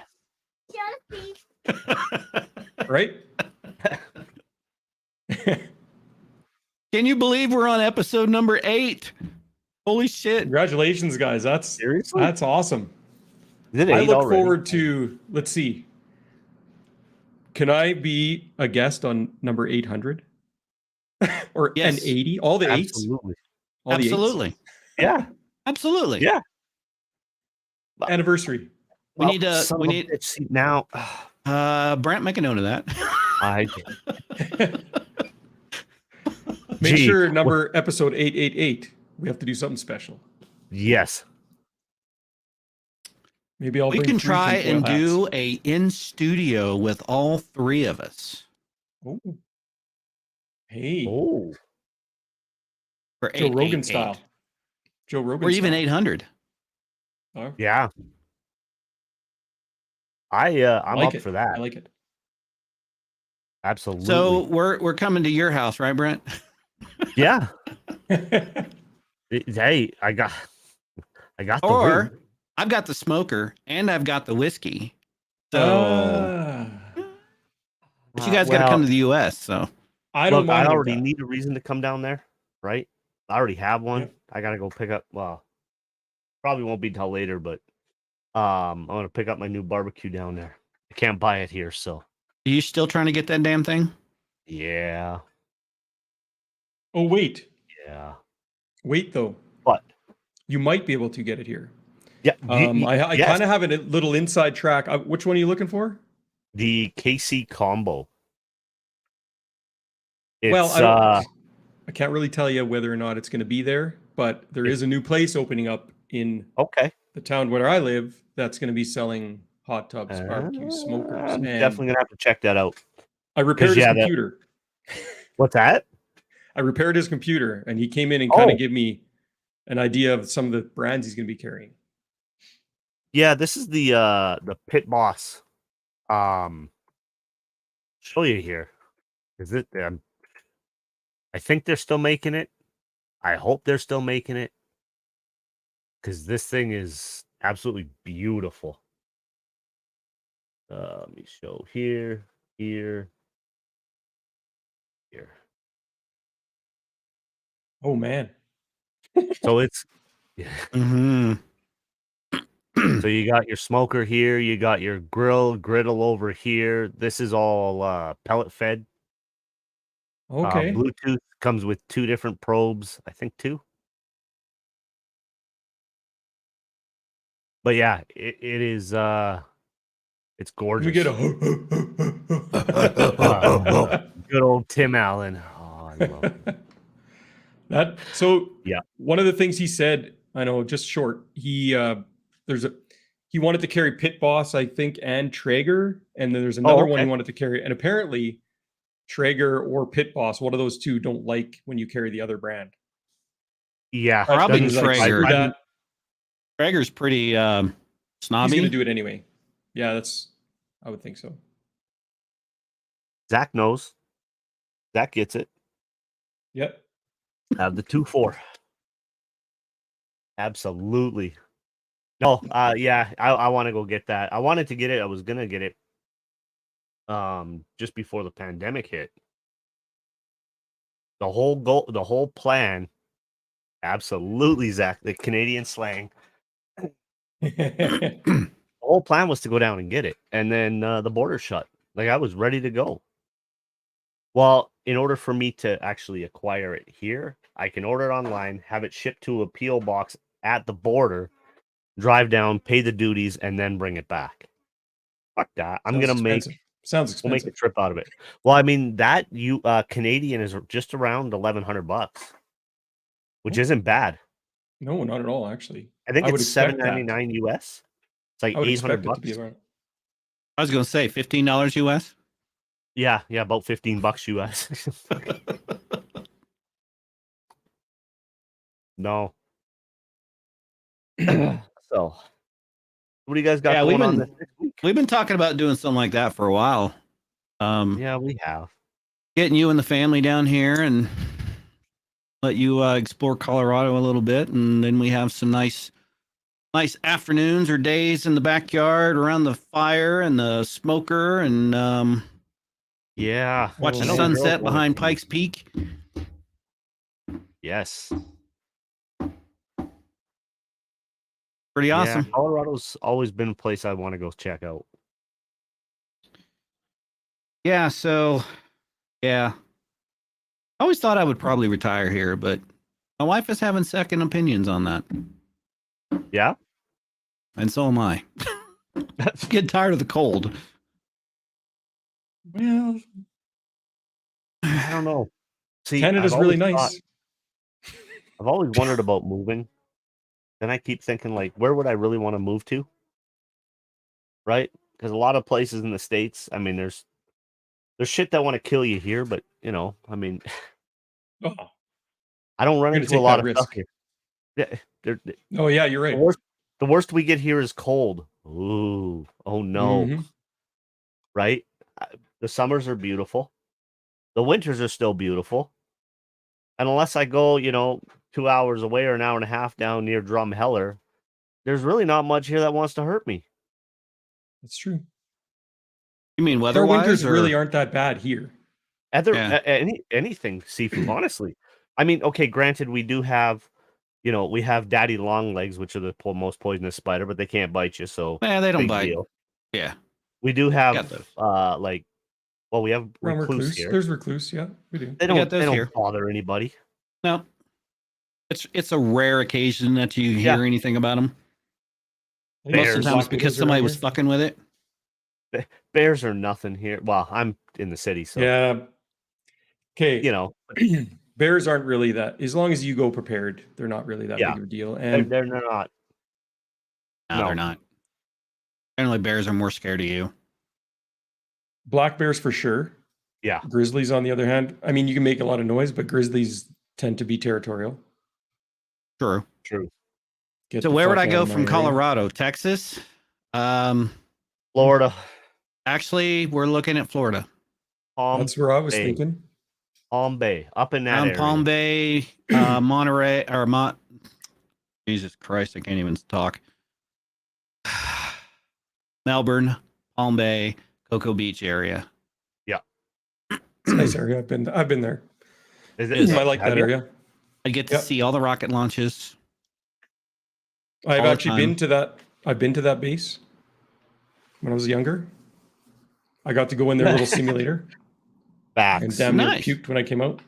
Right? Can you believe we're on episode number 8? Holy shit. Congratulations, guys. Seriously? That's awesome. Is it I 8 look already? forward to, let's see. Can I be a guest on number 800? Or Yes. an 80? All the eights? Absolutely. All the eights? Absolutely. Yeah. Absolutely. Yeah. Anniversary. We need to son of a bitch, see, now Brent, make a note of that. I Make Gee, sure number episode 888. We have to do something special. yes. Maybe I'll We bring can 3 try and tinfoil do hats. a in studio with all 3 of us Oh. Hey, Oh. for Joe Rogan 888. style. Joe Rogan Or even style. 800. Oh, Yeah. I'm like up it. for that. I like it. Absolutely. So we're coming to your house, right, Brent? yeah. Hey, I got the Or ring. I've got the smoker and I've got the whiskey. So but you guys got to come to the US. So I don't look, mind I about already that. need a reason to come down there, right? I already have one. Yep. I gotta go pick up. Well, probably won't be till later, but I'm gonna pick up my new barbecue down there. I can't buy it here, so are you still trying to get that damn thing? yeah, Oh, wait. yeah. Though. But You might be able to get it here. yeah, I yes, kind of have a little inside track. Which one are you looking for? the KC combo. It's Well, I can't really tell you whether or not it's going to be there, but there is a new place opening up in okay. the town where I live that's going to be selling hot tubs, barbecue smokers. I'm And definitely gonna have to check that out. I repaired his yeah, computer. What's that? I repaired his computer, and he came in and kind Oh. of gave me an idea of some of the brands he's going to be carrying. Yeah, this is the Pit Boss. Show you here. Is it? I think they're still making it. I hope they're still making it because this thing is absolutely beautiful. Let me show here. Oh man. So it's Mm-hmm. So you got your smoker here, you got your griddle over here. This is all pellet fed. Okay. Bluetooth comes with 2 different probes, I think 2. But yeah, it is it's gorgeous. We get a Good old Tim Allen. Oh, I love it. that. So Yeah. one of the things he said, I know, just short. He wanted to carry Pit Boss, I think, and Traeger, and then there's another one he okay. wanted to carry. And apparently, Traeger or Pit Boss, one of those two, don't like when you carry the other brand. Yeah, Probably He's like, Traeger. "Screw that." Traeger's pretty He's snobby. going to do it anyway. Yeah, I would think so. Zach knows. Zach gets it. Yep. Have the 2.4. Absolutely. No, yeah, I want to go get that. I wanted to get it. I was gonna get it just before the pandemic hit. The whole plan, absolutely, Zach, the Canadian slang. The whole plan was to go down and get it, and then the border shut. Like I was ready to go. Well, in order for me to actually acquire it here, I can order it online, have it shipped to a PO box at the border, drive down, pay the duties, and then bring it back. Fuck that. I'm gonna make Sounds expensive. we'll make a trip out of it. Well, I mean that Canadian is just around $1,100, which isn't bad. No, not at all. Actually, I think I would it's expect that. $7.99 US. It's like I would expect $800. it to be around. I was going to say $15 US. Yeah, about $15 US. No. So, what do you guys got Yeah, going on this week? We've been talking about doing something like that for a while. Yeah, we have. Getting you and the family down here and let you explore Colorado a little bit, and then we have some nice afternoons or days in the backyard around the fire and the smoker, and Yeah. watch I the know the sunset girls wanna behind see me. Pikes Peak. Yes. Pretty awesome. Yeah, Colorado's always been a place I want to go check out. Yeah, so yeah. I always thought I would probably retire here, but my wife is having second opinions on that. Yeah. And so am I. Get tired of the cold. Well, I don't know. See, Canada's I've really always nice. thought- I've always wondered about moving. Then I keep thinking, like, where would I really want to move to? Right? Because a lot of places in the States, I mean, there's shit that want to kill you here, but I mean, Oh, I don't run You're gonna into a take lot that of stuff risk. here. Yeah, oh yeah, you're right. the worst we get here is cold. Ooh, oh no, Mhm. right? The summers are beautiful. The winters are still beautiful. And unless I go, 2 hours away or an hour and a half down near Drumheller, there's really not much here that wants to hurt me. That's true. You mean Our weather-wise? winters or- really aren't that bad here. Yeah. Anything seafood, honestly. I mean, okay, granted, we do have, we have daddy long legs, which are the most poisonous spider, but they can't bite you, so Yeah, they don't big bite. deal. Yeah. We do Got have, those. we have Around recluse here. There's recluse. Yeah, we do. They got don't, those they don't here. bother anybody. No. It's a rare occasion that you Yeah. hear anything about them. I think Most Bears. of the time it's black because widows somebody around was here. fucking with it. Bears are nothing here. Well, I'm in the city, so Yeah. Okay. Bears aren't really that. As long as you go prepared, they're not really that Yeah. big of a deal. they're, And they're not. No, No. they're not. Generally, bears are more scared of you. black bears for sure. Yeah. Grizzlies, on the other hand, I mean, you can make a lot of noise, but grizzlies tend to be territorial. True. True. Get So the where would fuck I out go of my from area. Colorado? Texas? Florida. Actually, we're looking at Florida. Palm That's where I was Bay. thinking. Palm Bay. Up in that Around area. Palm Bay, Monterey, or Jesus Christ, I can't even talk. Melbourne, Palm Bay, Cocoa Beach area. It's a nice area. I've been there. Is Is- I like have that you? area. I get to Yep. see all the rocket launches. I've All the actually time. been to that. I've been to that base when I was younger. I got to go in their little simulator and Facts. damn near Nice. puked when I came out.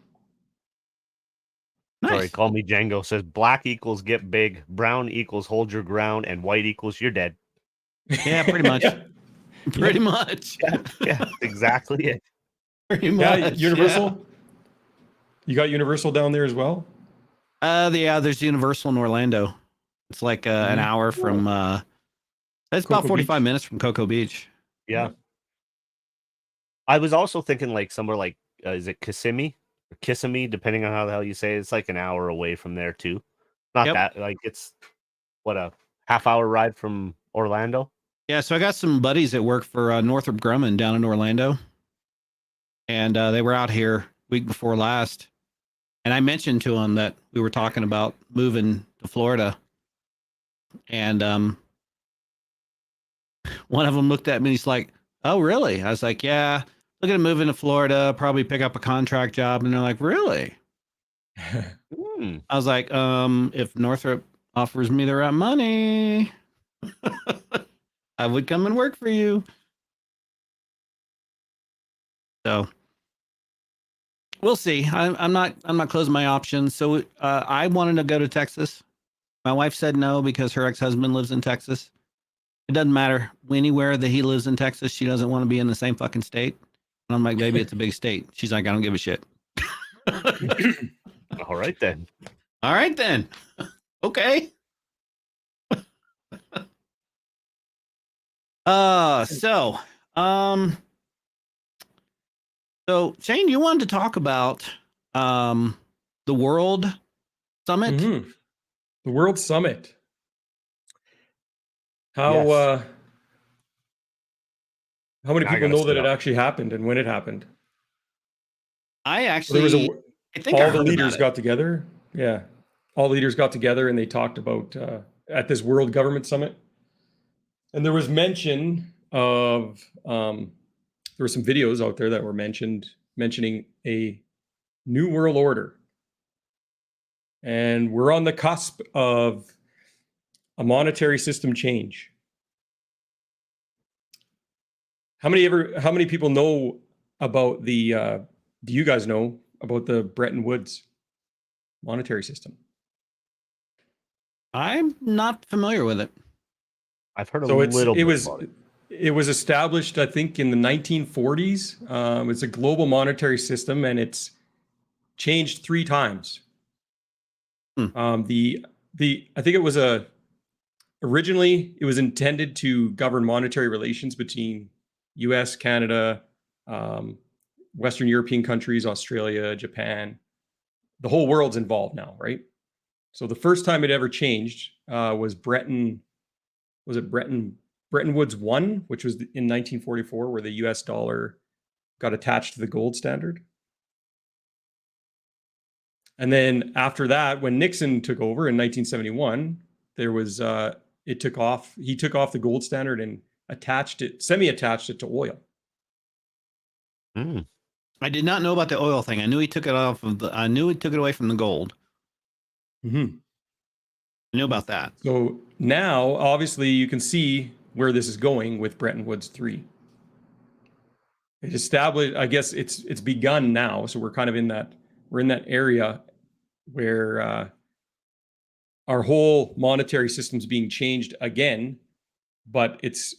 Sorry, Nice. call me Django. Says black equals get big, brown equals hold your ground, and white equals you're dead. Yeah, pretty much. Yeah. Pretty much. Yeah, exactly it. Pretty Yeah, much. Universal. You got Universal down there as well? Yeah, there's Universal in Orlando. It's like an hour from it's about Cocoa 45 Beach. minutes from Cocoa Beach. Yeah. I was also thinking like somewhere like is it Kissimmee or Kissimmee, depending on how the hell you say it. It's like an hour away from there too. Not Yep. that like it's what a half-hour ride from Orlando. Yeah, so I got some buddies that work for Northrop Grumman down in Orlando. And they were out here week before last. And I mentioned to them that we were talking about moving to Florida. And one of them looked at me and he's like, "Oh, really?" I was like, "Yeah, looking at moving to Florida, probably pick up a contract job." And they're like, "Really?" Hmm. I was like, if Northrop offers me the right money, I would come and work for you. So we'll see. I'm not closing my options. So I wanted to go to Texas. My wife said no because her ex-husband lives in Texas. It doesn't matter anywhere that he lives in Texas. She doesn't want to be in the same fucking state. And I'm like, baby, it's a big state. She's like, I don't give a shit. All right then. All right then. Okay. So Shane, you wanted to talk about the World Summit. Mm-hmm. The World Summit. How Yes. how many I people gotta know that sit it up. actually happened and when it happened? I There actually, was I think I all the heard leaders about it. got together. Yeah, all the leaders got together and they talked about at this World Government Summit. And there was mention of there were some videos out there that were mentioning a new world order. And we're on the cusp of a monetary system change. How many people know about the do you guys know about the Bretton Woods monetary system? I'm not familiar with it. I've heard a So little bit about it. it was established, I think, in the 1940s. It's a global monetary system, and it's changed 3 times. The I think it was originally it was intended to govern monetary relations between U.S., Canada, Western European countries, Australia, Japan. The whole world's involved now, right? So the first time it ever changed was Bretton Woods 1, which was in 1944, where the US dollar got attached to the gold standard. And then after that, when Nixon took over in 1971, there was he took off the gold standard and semi-attached it to oil. Mm. I did not know about the oil thing. I knew he took it I knew he took it away from the gold. Mm-hmm. I knew about that. So now, obviously, you can see where this is going with Bretton Woods 3. It established, I guess it's begun now. So we're kind of in that area where our whole monetary system's being changed again, but it's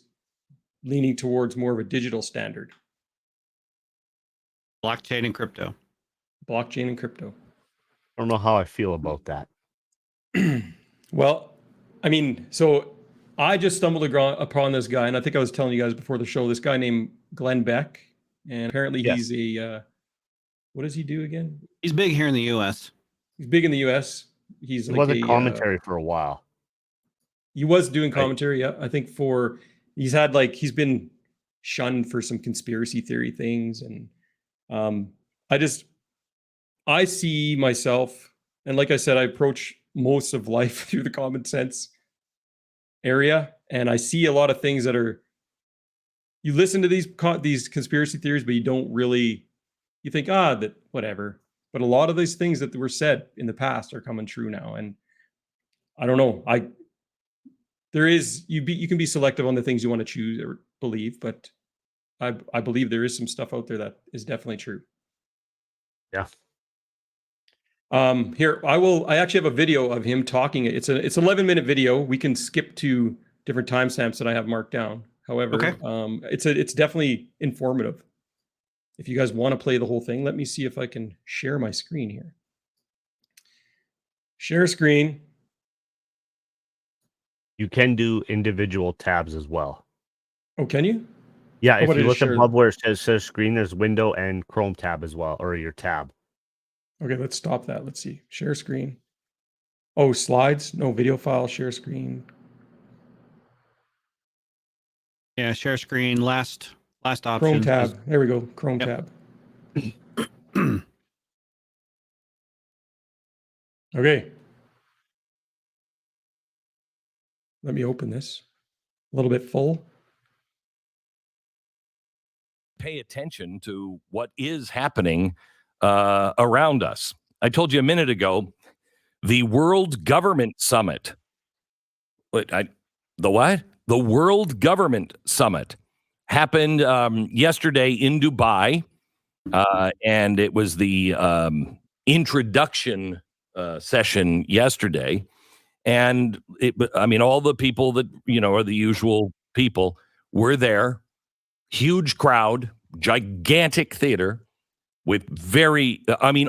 leaning towards more of a digital standard. Blockchain and crypto. Blockchain and crypto. I don't know how I feel about that. Well, I mean, so I just stumbled upon this guy, and I think I was telling you guys before the show, this guy named Glenn Beck, and apparently Yes. he's a, what does he do again? He's big here in the U.S. He's big in the U.S. He's It like was a commentary for a while. He was doing Right. commentary, yeah. I think he's been shunned for some conspiracy theory things, and I see myself, and like I said, I approach most of life through the common sense area, and I see a lot of things that are. You listen to these conspiracy theories, but you don't really. You think that whatever, but a lot of these things that were said in the past are coming true now, and I don't know. there is you can be selective on the things you want to choose or believe, but I believe there is some stuff out there that is definitely true. Yeah. Here I actually have a video of him talking. It's 11-minute video. We can skip to different timestamps that I have marked down. However, Okay. It's definitely informative. If you guys want to play the whole thing, let me see if I can share my screen here. Share screen. You can do individual tabs as well. Oh, can you? Yeah, How if about you I look just share- above where it says screen, there's window and Chrome tab as well, or your tab. Okay, let's stop that. Let's see. Share screen. Oh, slides. No, video file. Share screen. Yeah, share screen. Last option. Chrome tab. There we go. Chrome Yep. tab. Okay. Let me open this. A little bit full. Pay attention to what is happening around us. I told you a minute ago, the World Government Summit. The what? The World Government Summit happened yesterday in Dubai, and it was the introduction session yesterday. And all the people that are the usual people were there. Huge crowd, gigantic theater with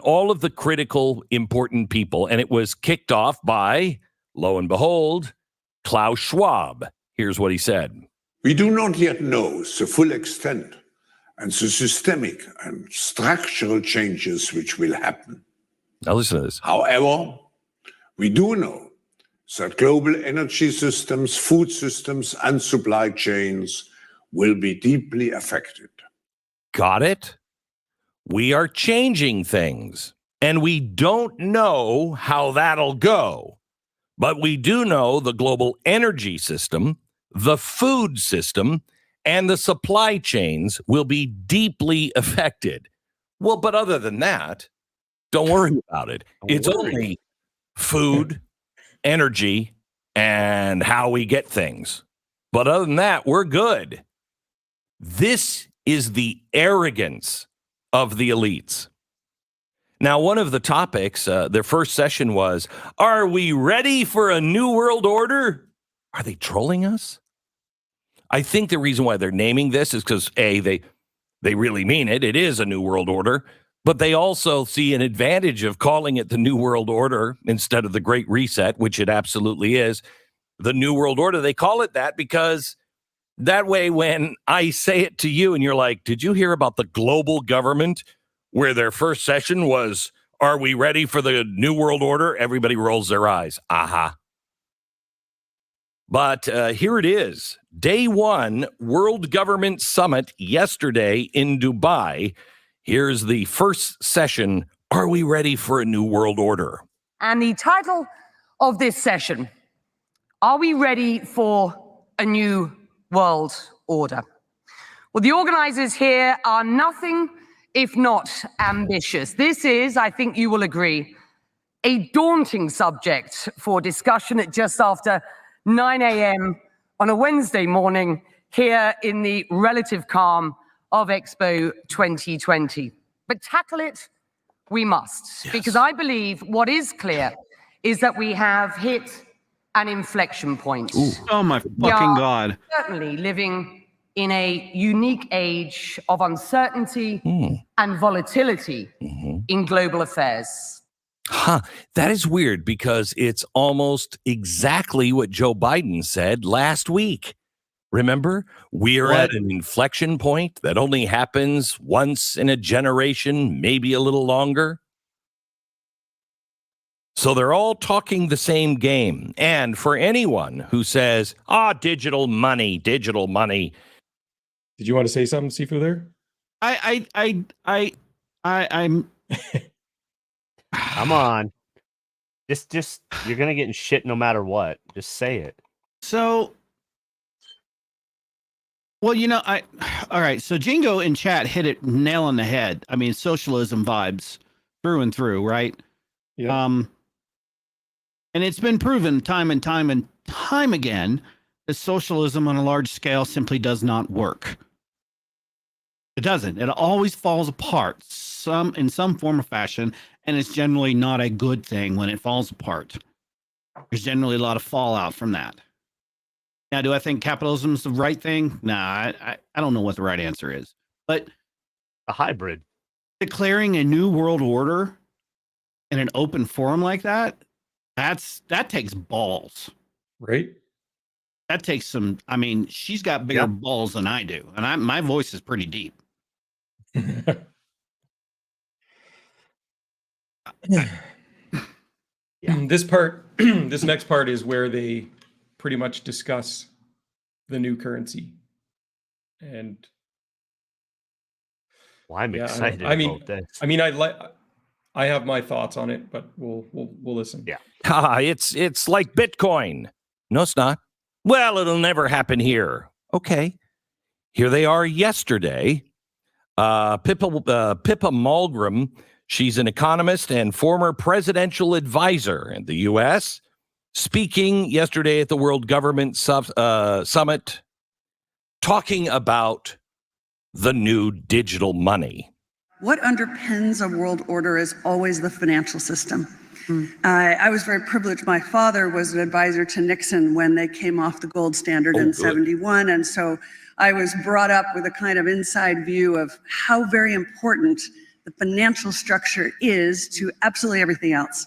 all of the critical, important people. And it was kicked off by, lo and behold, Klaus Schwab. Here's what he said. We do not yet know the full extent and the systemic and structural changes which will happen. Now listen to this. However, we do know that global energy systems, food systems, and supply chains will be deeply affected. Got it? We are changing things, and we don't know how that'll go. But we do know the global energy system, the food system, and the supply chains will be deeply affected. Well, but other than that, don't worry about it. It's only food, energy, and how we get things. But other than that, we're good. This is the arrogance of the elites. Now, one of the topics, their first session was, are we ready for a new world order? Are they trolling us? I think the reason why they're naming this is because, A, they really mean it. It is a new world order. But they also see an advantage of calling it the New World Order instead of the Great Reset, which it absolutely is. The New World Order, they call it that because that way when I say it to you and you're like, did you hear about the global government where their first session was, are we ready for the New World Order? Everybody rolls their eyes. Aha. But here it is. Day one, World Government Summit yesterday in Dubai. Here's the first session. Are we ready for a new world order? And the title of this session, are we ready for a new world order? Well, the organizers here are nothing if not ambitious. This is, I think you will agree, a daunting subject for discussion at just after 9 a.m. on a Wednesday morning here in the relative calm of Expo 2020. But tackle it we must, because I believe what is clear is that we have hit an inflection point. Ooh. Oh my fucking God. Certainly living in a unique age of uncertainty and volatility in global affairs. That is weird because it's almost exactly what Joe Biden said last week. Remember, we're at an inflection point that only happens once in a generation, maybe a little longer. So they're all talking the same game. And for anyone who says, digital money. Did you want to say something, Sifu, there? I'm Come on. Just you're gonna get in shit no matter what. Just say it. so. Well, all right. So Jingo in chat hit it nail on the head. I mean, socialism vibes through and through, right? Yeah. And it's been proven time and time and time again that socialism on a large scale simply does not work. It doesn't. It always falls apart in some form or fashion, and it's generally not a good thing when it falls apart. There's generally a lot of fallout from that. Now, do I think capitalism is the right thing? Nah, I don't know what the right answer is. But A hybrid. declaring a new world order in an open forum like that, that takes balls. Right? That takes some. I mean, she's got bigger balls than I do, and my voice is pretty deep. This next part is where they pretty much discuss the new currency. And Well, I'm yeah, excited about this. I mean, I have my thoughts on it, but we'll listen. Yeah. It's like Bitcoin. No, it's not. Well, it'll never happen here. Okay. Here they are yesterday. Pippa Malmgren, she's an economist and former presidential advisor in the U.S., speaking yesterday at the World Government Summit, talking about the new digital money. What underpins a world order is always the financial system. I was very privileged. My father was an advisor to Nixon when they came off the gold standard in 71. And so I was brought up with a kind of inside view of how very important the financial structure is to absolutely everything else.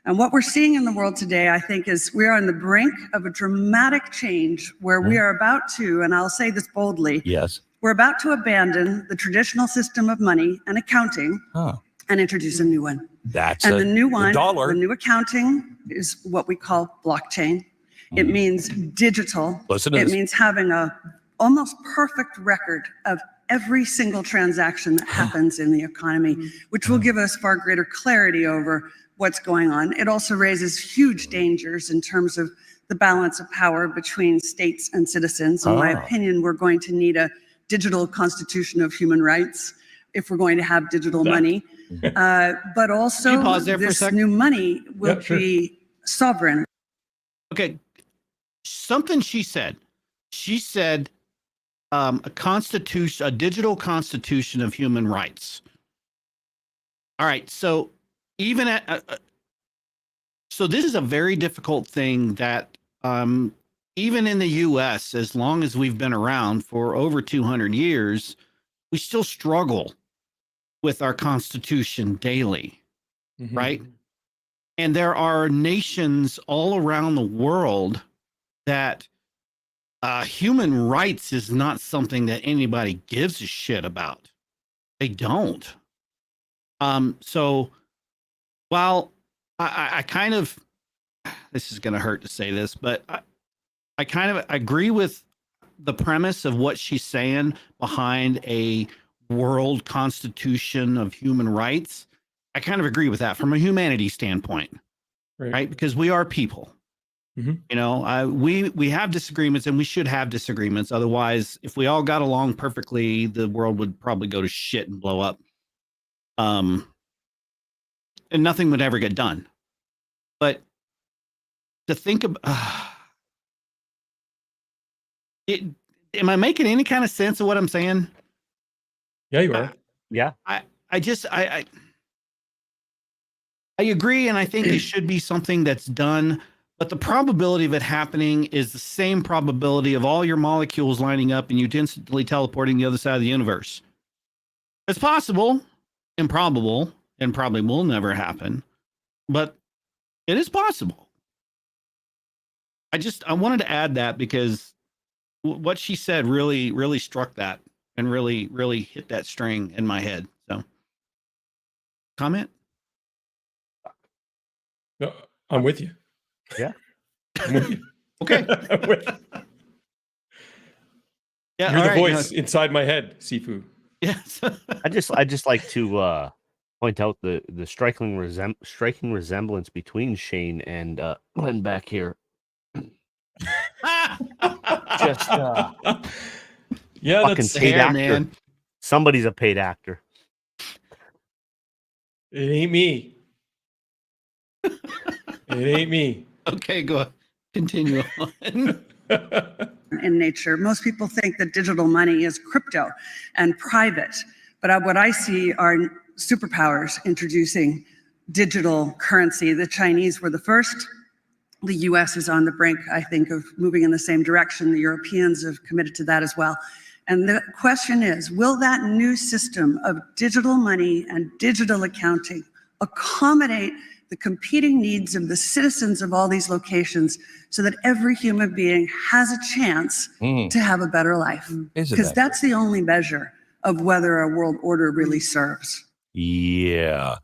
And what we're seeing in the world today, I think, is we are on the brink of a dramatic change where we are about to, and I'll say this boldly, Yes. we're about to abandon the traditional system of money and accounting and introduce a new one. That's the new one, dollar. the new accounting is what we call blockchain. It means digital. Listen to it this. means having a almost perfect record of every single transaction that happens in the economy, which will give us far greater clarity over what's going on. It also raises huge dangers in terms of the balance of power between states and citizens. In my opinion, we're going to need a digital constitution of human rights if we're going to have digital money. But also, Can you pause there for a this sec? new money will sure. be sovereign. Okay, something she said. She said a constitution, a digital constitution of human rights. All right, so even at so this is a very difficult thing that even in the U.S., as long as we've been around for over 200 years, we still struggle with our Constitution daily, right? And there are nations all around the world that human rights is not something that anybody gives a shit about. They don't. So while I kind of, this is going to hurt to say this, but I kind of agree with the premise of what she's saying behind a world constitution of human rights. I kind of agree with that from a humanity standpoint, right? Because we are people. You know, we have disagreements, and we should have disagreements. Otherwise, if we all got along perfectly, the world would probably go to shit and blow up. And nothing would ever get done. But to think about it, am I making any kind of sense of what I'm saying? Yeah, you are. Yeah. I agree, and I think it should be something that's done, but the probability of it happening is the same probability of all your molecules lining up and you instantly teleporting the other side of the universe. It's possible, improbable, and probably will never happen, but it is possible. I wanted to add that because what she said really struck that and really hit that string in my head. So, comment? No, I'm with you. Yeah. I'm with you. Okay. I'm with you. Yeah, You're all the right, voice inside my head, Sifu. Yes. I just like to point out the striking resemblance between Shane and Glenn back here. Just yeah, fucking that's paid hair, actor. man. Somebody's a paid actor. it ain't me. It ain't me. Okay, go ahead. Continue on. In nature. Most people think that digital money is crypto and private, but what I see are superpowers introducing digital currency. The Chinese were the first. The US is on the brink, I think, of moving in the same direction. The Europeans have committed to that as well. And the question is, will that new system of digital money and digital accounting accommodate the competing needs of the citizens of all these locations so that every human being has a chance to have a better life? Because that's the only measure of whether a world order really serves. Yeah.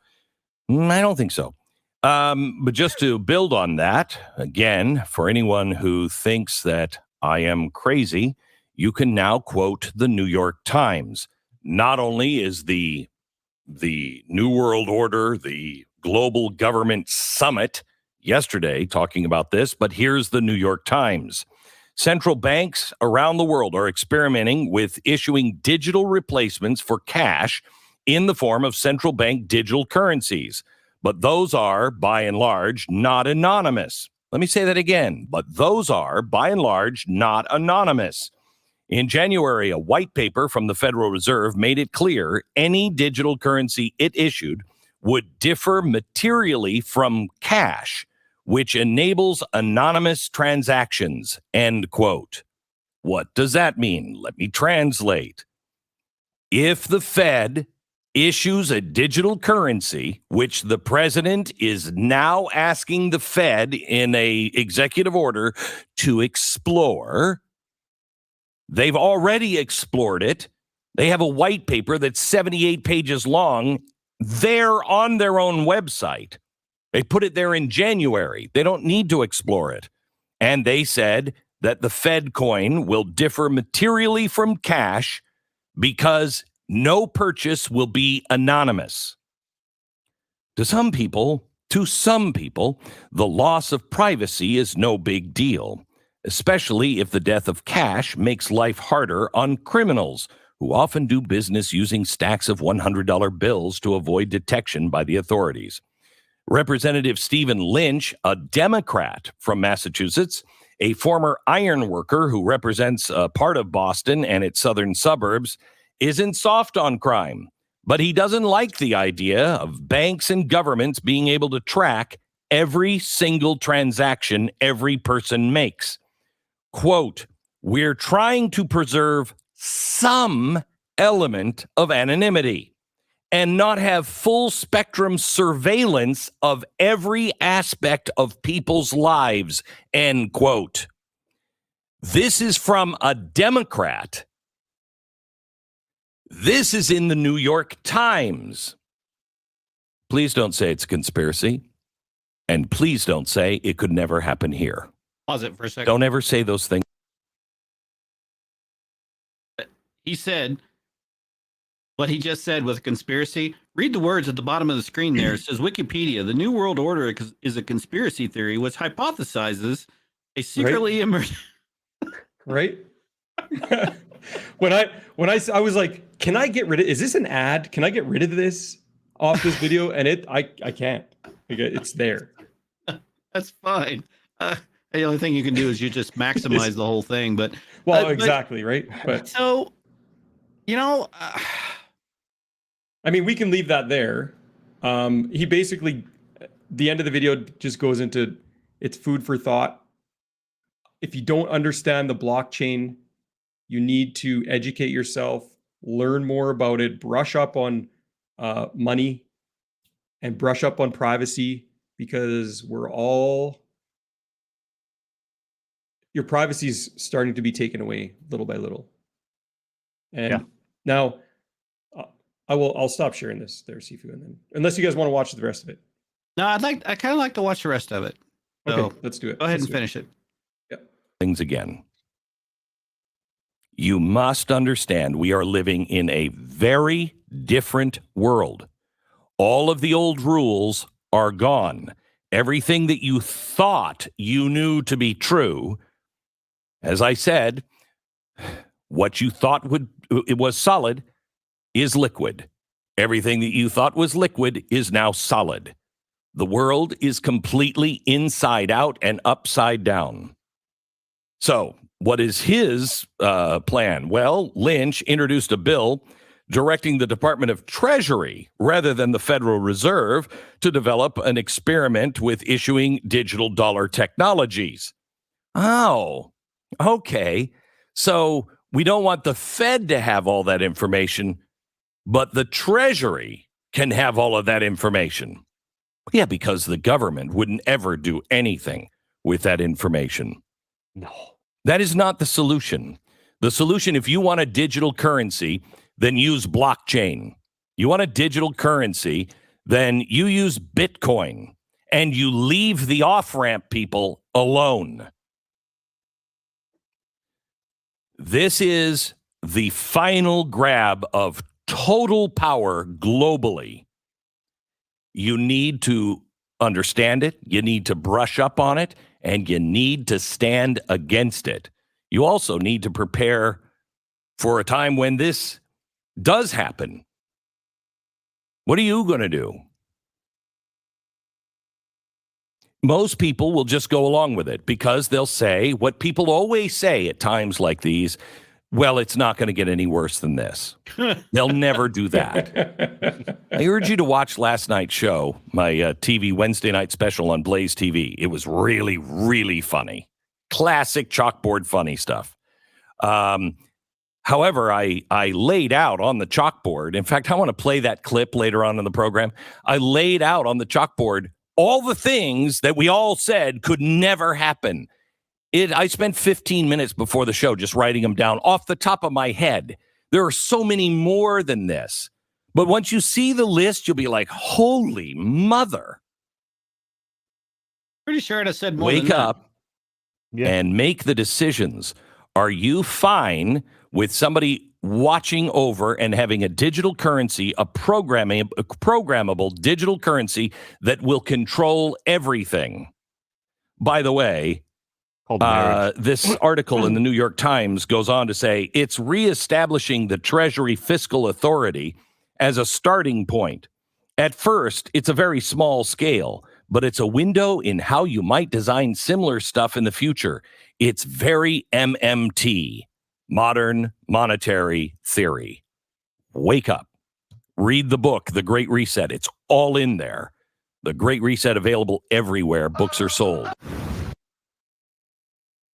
I don't think so. But just to build on that, again, for anyone who thinks that I am crazy, you can now quote the New York Times. Not only is the New World Order, the Global Government Summit yesterday talking about this, but here's the New York Times. Central banks around the world are experimenting with issuing digital replacements for cash in the form of central bank digital currencies. But those are, by and large, not anonymous. Let me say that again. But those are, by and large, not anonymous. In January, a white paper from the Federal Reserve made it clear any digital currency it issued would differ materially from cash, which enables anonymous transactions, end quote. What does that mean? Let me translate. If the Fed issues a digital currency, which the president is now asking the Fed in a executive order to explore, they've already explored it. They have a white paper that's 78 pages long. They're on their own website. They put it there in January. They don't need to explore it. And they said that the Fed coin will differ materially from cash because no purchase will be anonymous. To some people, the loss of privacy is no big deal, especially if the death of cash makes life harder on criminals who often do business using stacks of $100 bills to avoid detection by the authorities. Representative Stephen Lynch, a Democrat from Massachusetts, a former iron worker who represents a part of Boston and its southern suburbs, isn't soft on crime, but he doesn't like the idea of banks and governments being able to track every single transaction every person makes. Quote, we're trying to preserve some element of anonymity and not have full spectrum surveillance of every aspect of people's lives, end quote. This is from a Democrat. This is in the New York Times. Please don't say it's a conspiracy. And please don't say it could never happen here. Pause it for a second. Don't ever say those things. He said what he just said was a conspiracy. Read the words at the bottom of the screen there. It says Wikipedia, the New World Order is a conspiracy theory which hypothesizes a secretly emerging... Right? When I was like, can I get rid of, is this an ad? Can I get rid of this off this video? And I can't. It's there. That's fine. The only thing you can do is you just maximize the whole thing. But exactly, right? But so, I mean, we can leave that there. He basically, the end of the video just goes into, it's food for thought. If you don't understand the blockchain, you need to educate yourself, learn more about it, brush up on money, and brush up on privacy, because your privacy is starting to be taken away little by little. And now I'll stop sharing this there, Sifu, and then unless you guys want to watch the rest of it. No, I kind of like to watch the rest of it. So okay, let's do it. Go ahead and finish it. Yep. Things again. You must understand we are living in a very different world. All of the old rules are gone. Everything that you thought you knew to be true, as I said, what you thought it was solid is liquid. Everything that you thought was liquid is now solid. The world is completely inside out and upside down. So, what is his plan? Well, Lynch introduced a bill directing the Department of Treasury, rather than the Federal Reserve, to develop an experiment with issuing digital dollar technologies. Oh, okay. So we don't want the Fed to have all that information, but the Treasury can have all of that information. Yeah, because the government wouldn't ever do anything with that information. No. That is not the solution. The solution, if you want a digital currency, then use blockchain. You want a digital currency, then you use Bitcoin, and you leave the off-ramp people alone. This is the final grab of total power globally. You need to understand it, you need to brush up on it, and you need to stand against it. You also need to prepare for a time when this does happen. What are you going to do? Most people will just go along with it because they'll say what people always say at times like these, well, it's not going to get any worse than this. They'll never do that. I urge you to watch last night's show, my TV Wednesday night special on Blaze TV. It was really, really funny. Classic chalkboard funny stuff. However, I laid out on the chalkboard. In fact, I want to play that clip later on in the program. I laid out on the chalkboard all the things that we all said could never happen. I spent 15 minutes before the show just writing them down off the top of my head. There are so many more than this. But once you see the list, you'll be like, holy mother. Pretty sure I'd have said more. Wake than up and make the decisions. Are you fine with somebody watching over and having a digital currency, a programmable digital currency that will control everything? By the way, this article in the New York Times goes on to say it's reestablishing the Treasury Fiscal Authority as a starting point. At first, it's a very small scale, but it's a window in how you might design similar stuff in the future. It's very MMT, modern monetary theory. Wake up. Read the book, The Great Reset. It's all in there. The Great Reset available everywhere books are sold.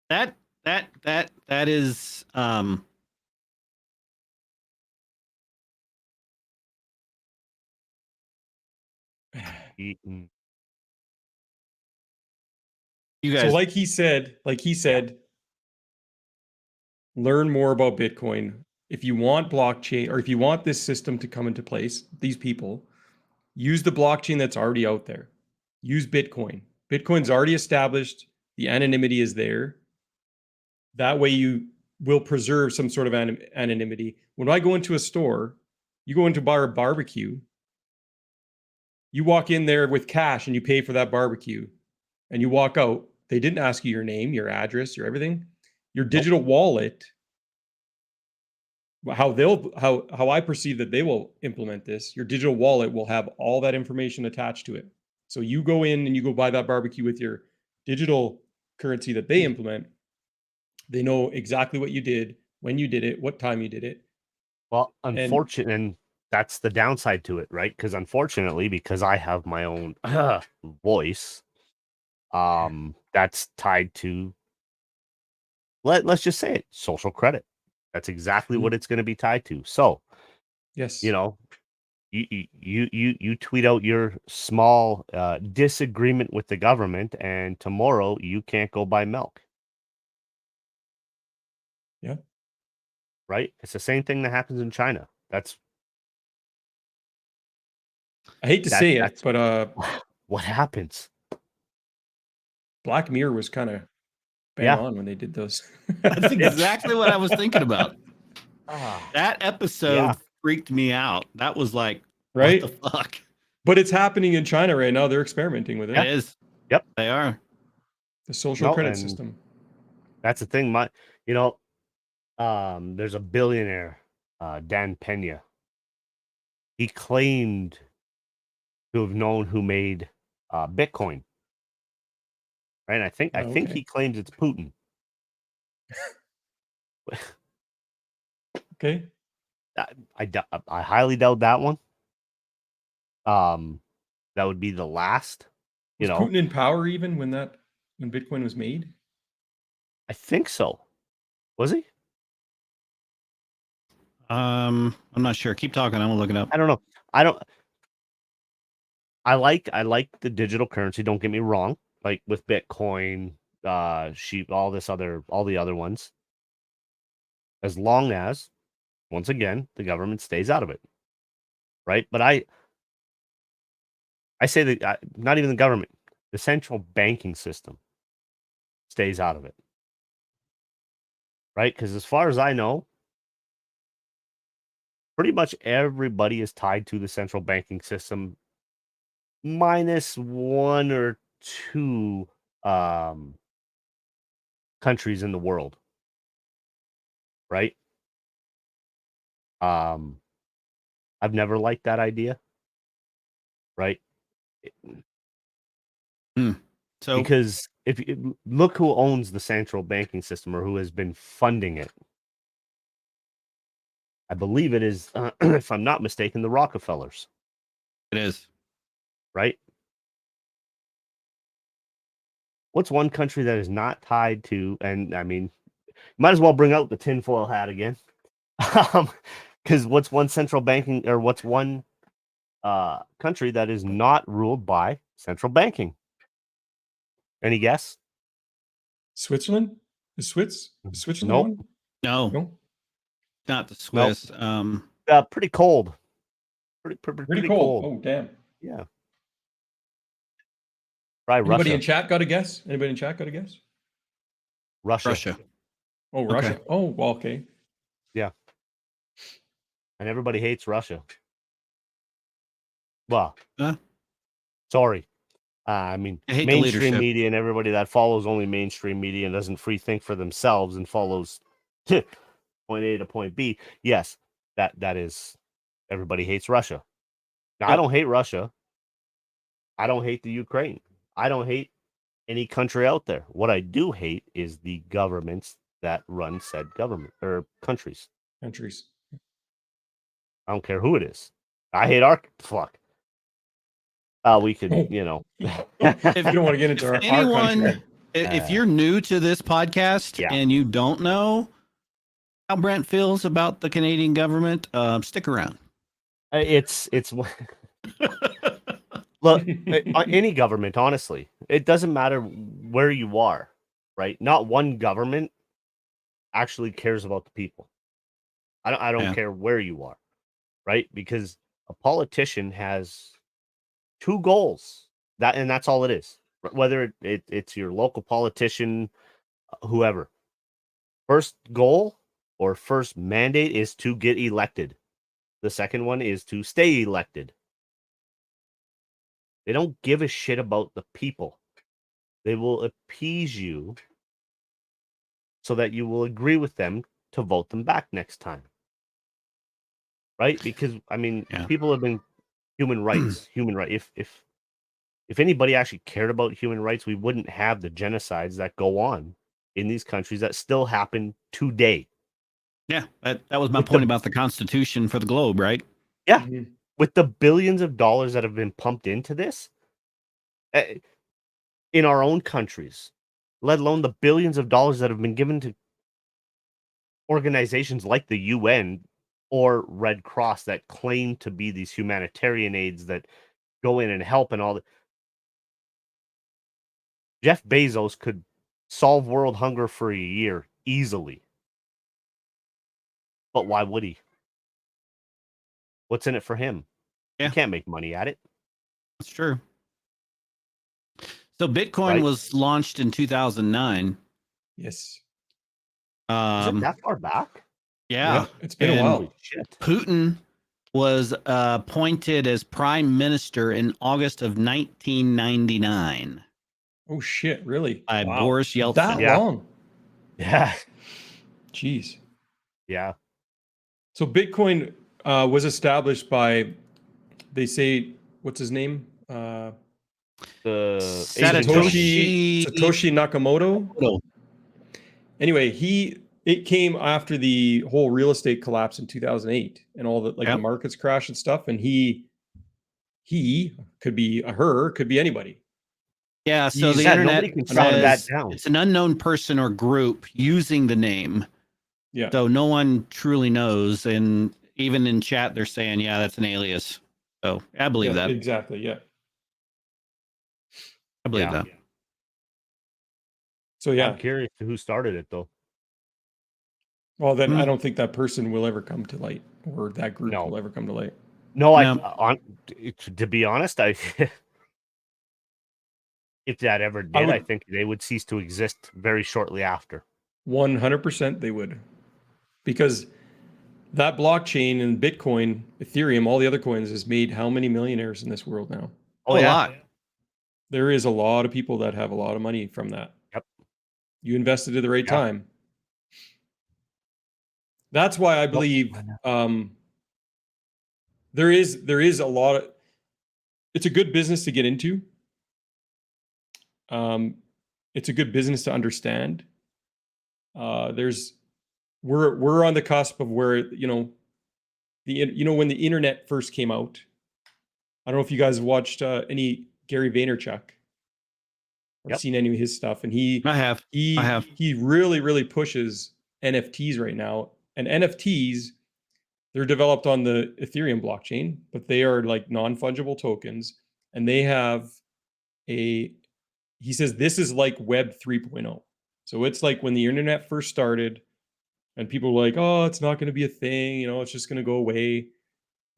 That is you guys. So like he said, learn more about Bitcoin. If you want blockchain, or if you want this system to come into place, these people, use the blockchain that's already out there. Use Bitcoin. Bitcoin's already established. The anonymity is there. That way you will preserve some sort of anonymity. When I go into a store, you go into a barbecue, you walk in there with cash and you pay for that barbecue and you walk out. They didn't ask you your name, your address, your everything. Your digital wallet, how I perceive that they will implement this, your digital wallet will have all that information attached to it. So you go in and you go buy that barbecue with your digital currency that they implement. They know exactly what you did, when you did it, what time you did it. Well, unfortunately, and that's the downside to it, right? Because unfortunately, because I have my own voice, that's tied to, let's just say it, social credit. That's exactly what it's going to be tied to. So, yes, you know, you tweet out your small disagreement with the government, and tomorrow you can't go buy milk. Yeah. Right? It's the same thing that happens in China. I hate to say it, but what happens? Black Mirror was kind of bang on when they did those. That's exactly what I was thinking about. That episode freaked me out. That was like, right? What the fuck? But it's happening in China right now. They're experimenting with it. It is. Yep. They are. The social credit system. That's the thing. There's a billionaire, Dan Pena. He claimed to have known who made Bitcoin. Right? And I think Okay. he claims it's Putin. Okay. I highly doubt that one. That would be the last. You Was know, Putin in power even when Bitcoin was made? I think so. Was he? I'm not sure. Keep talking. I'm gonna look it up. I don't know. I like the digital currency. Don't get me wrong. Like with Bitcoin, sheep, all the other ones. As long as, once again, the government stays out of it, right? But I say that not even the government, the central banking system stays out of it, right? Because as far as I know, pretty much everybody is tied to the central banking system, minus one or two countries in the world, right? I've never liked that idea, right? So Because if you look who owns the central banking system or who has been funding it, I believe it is, if I'm not mistaken, the Rockefellers, it is. right? What's one country that is not tied to, and I mean, might as well bring out the tinfoil hat again. Because what's one central banking, or what's one country that is not ruled by central banking? Any guess? Switzerland? Is Switzerland Nope. one? No, No. not the Swiss. Pretty cold. Pretty Pretty cold. Oh, damn. Yeah. Probably Anybody Russia. in chat got a guess? Anybody in chat got a guess? Russia. Oh, Okay. Russia. Oh, well, okay. Yeah. And everybody hates Russia. Well, sorry. I mean, I hate the mainstream leadership. media and everybody that follows only mainstream media and doesn't free think for themselves and follows point A to point B. Yes, that is, everybody hates Russia. Now, I don't hate Russia. I don't hate the Ukraine. I don't hate any country out there. What I do hate is the governments that run said government or countries. Countries. I don't care who it is. I hate our fuck. We could, you know. If you don't want to get into our country. If you're new to this podcast and you don't know how Brent feels about the Canadian government, stick around. It's look, any government, honestly, it doesn't matter where you are, right? Not one government actually cares about the people. I don't care where you are, right? Because a politician has two goals, and that's all it is. Whether it's your local politician, whoever. First goal or first mandate is to get elected. The second one is to stay elected. They don't give a shit about the people. They will appease you so that you will agree with them to vote them back next time. Right? Because I mean, people have been human rights. If anybody actually cared about human rights, we wouldn't have the genocides that go on in these countries that still happen today. Yeah, that was my point about the Constitution for the globe, right? Yeah. With the billions of dollars that have been pumped into this in our own countries, let alone the billions of dollars that have been given to organizations like the UN or Red Cross that claim to be these humanitarian aids that go in and help and all that. Jeff Bezos could solve world hunger for a year easily. But why would he? What's in it for him? Yeah. He can't make money at it. That's true. So Bitcoin was launched in 2009. Yes. Is it that far back? Yeah. It's been a while. Putin was appointed as prime minister in August of 1999. Oh shit! Really? By Boris Yeltsin. That long? Yeah. Jeez. Yeah. So Bitcoin was established by, they say, what's his name? The Satoshi Nakamoto. Anyway, it came after the whole real estate collapse in 2008 and all the the markets crash and stuff. And he could be could be anybody. Yeah. So the internet can that down. It's an unknown person or group using the name. Yeah. So no one truly knows. And even in chat, they're saying, yeah, that's an alias. So I believe that. Exactly. Yeah. I believe that. So yeah. I'm curious to who started it though. Well, then I don't think that person will ever come to light, or that group will ever come to light. No, to be honest, if that ever did, I think they would cease to exist very shortly after. 100% they would. Because that blockchain and Bitcoin, Ethereum, all the other coins has made how many millionaires in this world now? A lot. There is a lot of people that have a lot of money from that. Yep. You invested at the right time. That's why I believe there is a lot of, it's a good business to get into. It's a good business to understand. We're on the cusp of where, when the internet first came out. I don't know if you guys have watched any Gary Vaynerchuk or seen any of his stuff, and he really, really pushes NFTs right now. And NFTs, they're developed on the Ethereum blockchain, but they are like non-fungible tokens, and they have he says this is like Web 3.0. So it's like when the internet first started and people were like, oh, it's not going to be a thing, it's just going to go away.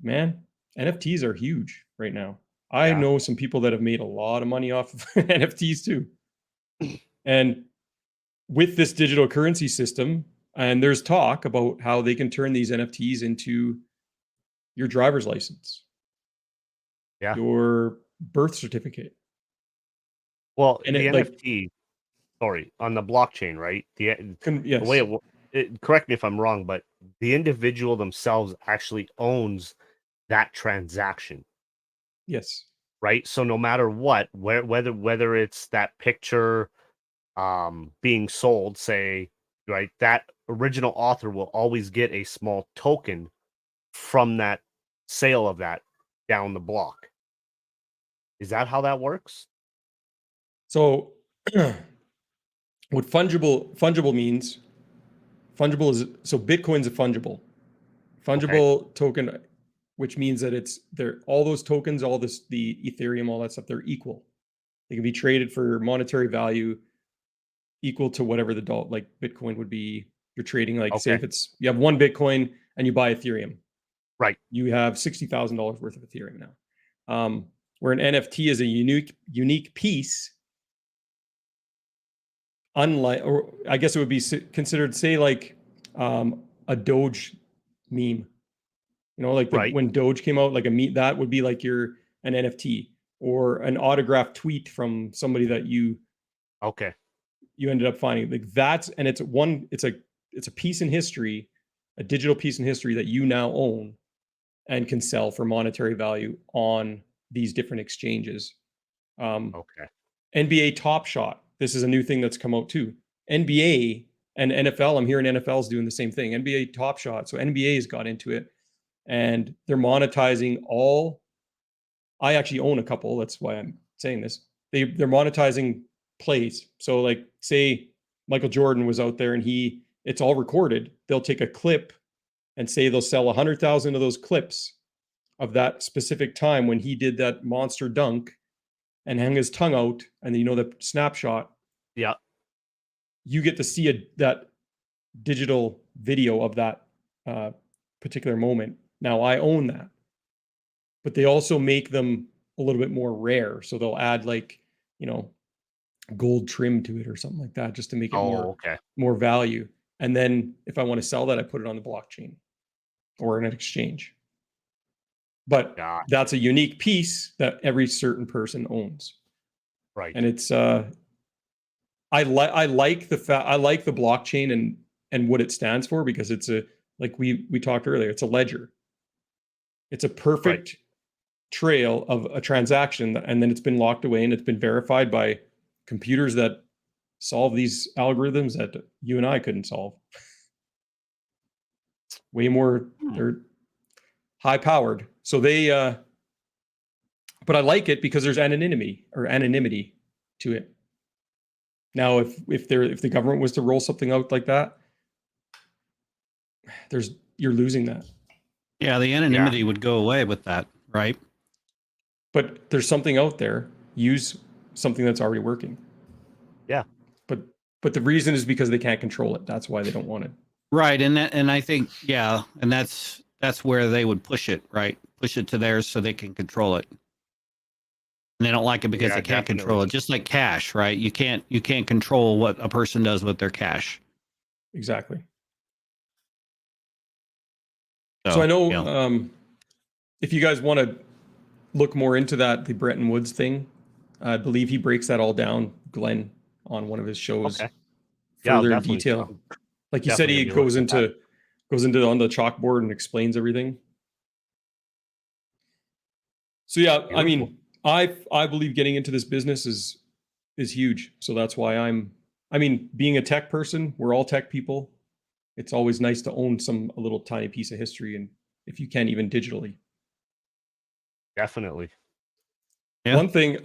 Man, NFTs are huge right now. I know some people that have made a lot of money off of NFTs too. And with this digital currency system, and there's talk about how they can turn these NFTs into your driver's license, your birth certificate. Well, and the NFT, on the blockchain, right? The way correct me if I'm wrong, but the individual themselves actually owns that transaction. Yes. Right. So no matter what, whether it's that picture being sold, say, right, that original author will always get a small token from that sale of that down the block. Is that how that works? So what fungible means, fungible is, so Bitcoin's a fungible token, which means that all those tokens, the Ethereum, all that stuff, they're equal. They can be traded for monetary value equal to whatever like Bitcoin would be. You're trading, say if you have one Bitcoin and you buy Ethereum, right? You have $60,000 worth of Ethereum now. Where an NFT is a unique piece, unlike, or I guess it would be considered, say, like a Doge meme. When Doge came out, like a meme, that would be like an NFT, or an autographed tweet from somebody that you ended up finding. Like it's a piece in history, a digital piece in history that you now own and can sell for monetary value on these different exchanges. NBA Top Shot. This is a new thing that's come out too. NBA and NFL, I'm hearing NFL's doing the same thing. NBA Top Shot. So NBA's got into it, and they're monetizing I actually own a couple. That's why I'm saying this. They're monetizing plays. So like, say Michael Jordan was out there and it's all recorded. They'll take a clip and say they'll sell 100,000 of those clips of that specific time when he did that monster dunk and hung his tongue out, and the snapshot. Yeah. You get to see that digital video of that particular moment. Now I own that, but they also make them a little bit more rare. So they'll add gold trim to it or something like that, just to make it more value. And then if I want to sell that, I put it on the blockchain or in an exchange. But that's a unique piece that every certain person owns. Right. And it's I like the blockchain and what it stands for, because it's like we talked earlier, it's a ledger. It's a perfect trail of a transaction, and then it's been locked away and it's been verified by computers that solve these algorithms that you and I couldn't solve. Way more, they're high powered. So they, but I like it because there's anonymity to it. Now, if the government was to roll something out like that, you're losing that. Yeah, the anonymity would go away with that, right? But there's something out there. Use something that's already working. Yeah. But the reason is because they can't control it. That's why they don't want it. Right, and I think and that's where they would push it, right? Push it to theirs so they can control it. And they don't like it because they can't control it. Just like cash, right? You can't control what a person does with their cash. Exactly. So I know, if you guys want to look more into that, the Bretton Woods thing, I believe he breaks that all down, Glenn, on one of his shows. Okay. Further in detail. Like you said, he goes into on the chalkboard and explains everything. So yeah, I mean, I believe getting into this business is huge. So that's why being a tech person, we're all tech people. It's always nice to own a little tiny piece of history, and if you can, even digitally. Definitely. Yeah. One thing,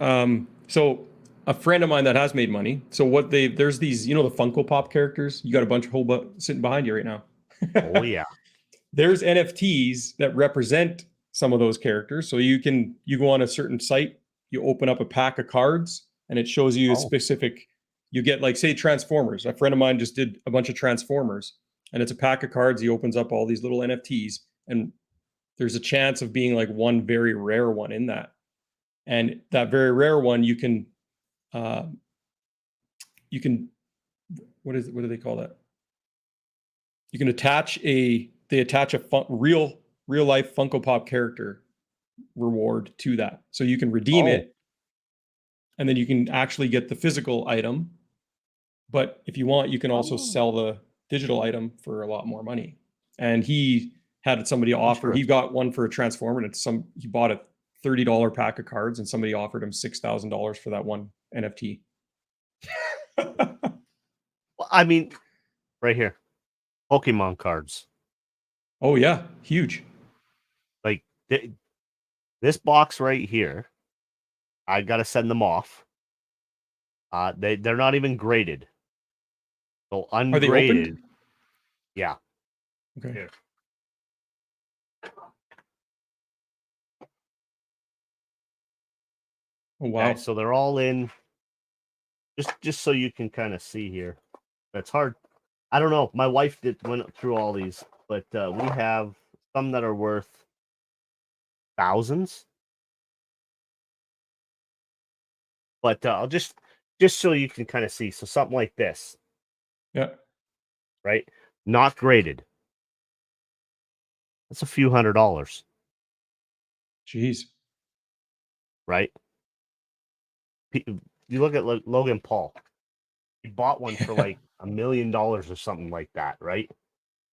so a friend of mine that has made money. So there's these, the Funko Pop characters. You got a whole sitting behind you right now. Oh yeah. There's NFTs that represent some of those characters. So you go on a certain site, you open up a pack of cards, and it shows you a specific. You get, like, say, Transformers. A friend of mine just did a bunch of Transformers, and it's a pack of cards. He opens up all these little NFTs, and there's a chance of being like one very rare one in that. And that very rare one, you can what do they call that? You can attach a real life Funko Pop character reward to that. So you can redeem it, and then you can actually get the physical item. But if you want, you can also sell the digital item for a lot more money. And he had somebody offer, he got one for a Transformer, and he bought a $30 pack of cards, and somebody offered him $6,000 for that one NFT. Well, I mean, right here, Pokemon cards. Oh yeah, huge. Like this box right here, I gotta send them off. They're not even graded. So ungraded. Are they opened? Yeah. Okay. Here. Oh wow. Okay, so they're all in. Just so you can kind of see here. That's hard. I don't know. My wife went through all these, but we have some that are worth thousands. But I'll just so you can kind of see. So something like this. Yeah. Right? Not graded. That's a few $100s. Jeez. Right? You look at Logan Paul. He bought one for like $1 million or something like that, right?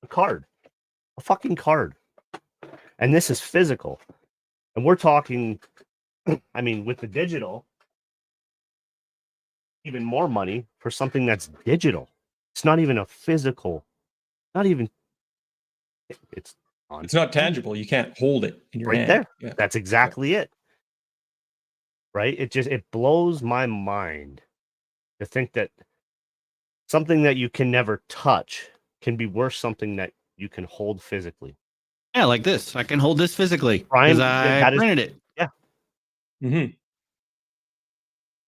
A fucking card. And this is physical. And we're talking, I mean, with the digital, even more money for something that's digital. It's not even a physical, it's not tangible. You can't hold it in your hand. Right there. Yeah. That's exactly it. Right? It blows my mind to think that something that you can never touch can be worth something that you can hold physically. Yeah, like this. I can hold this physically because I printed it. Yeah. Mm-hmm.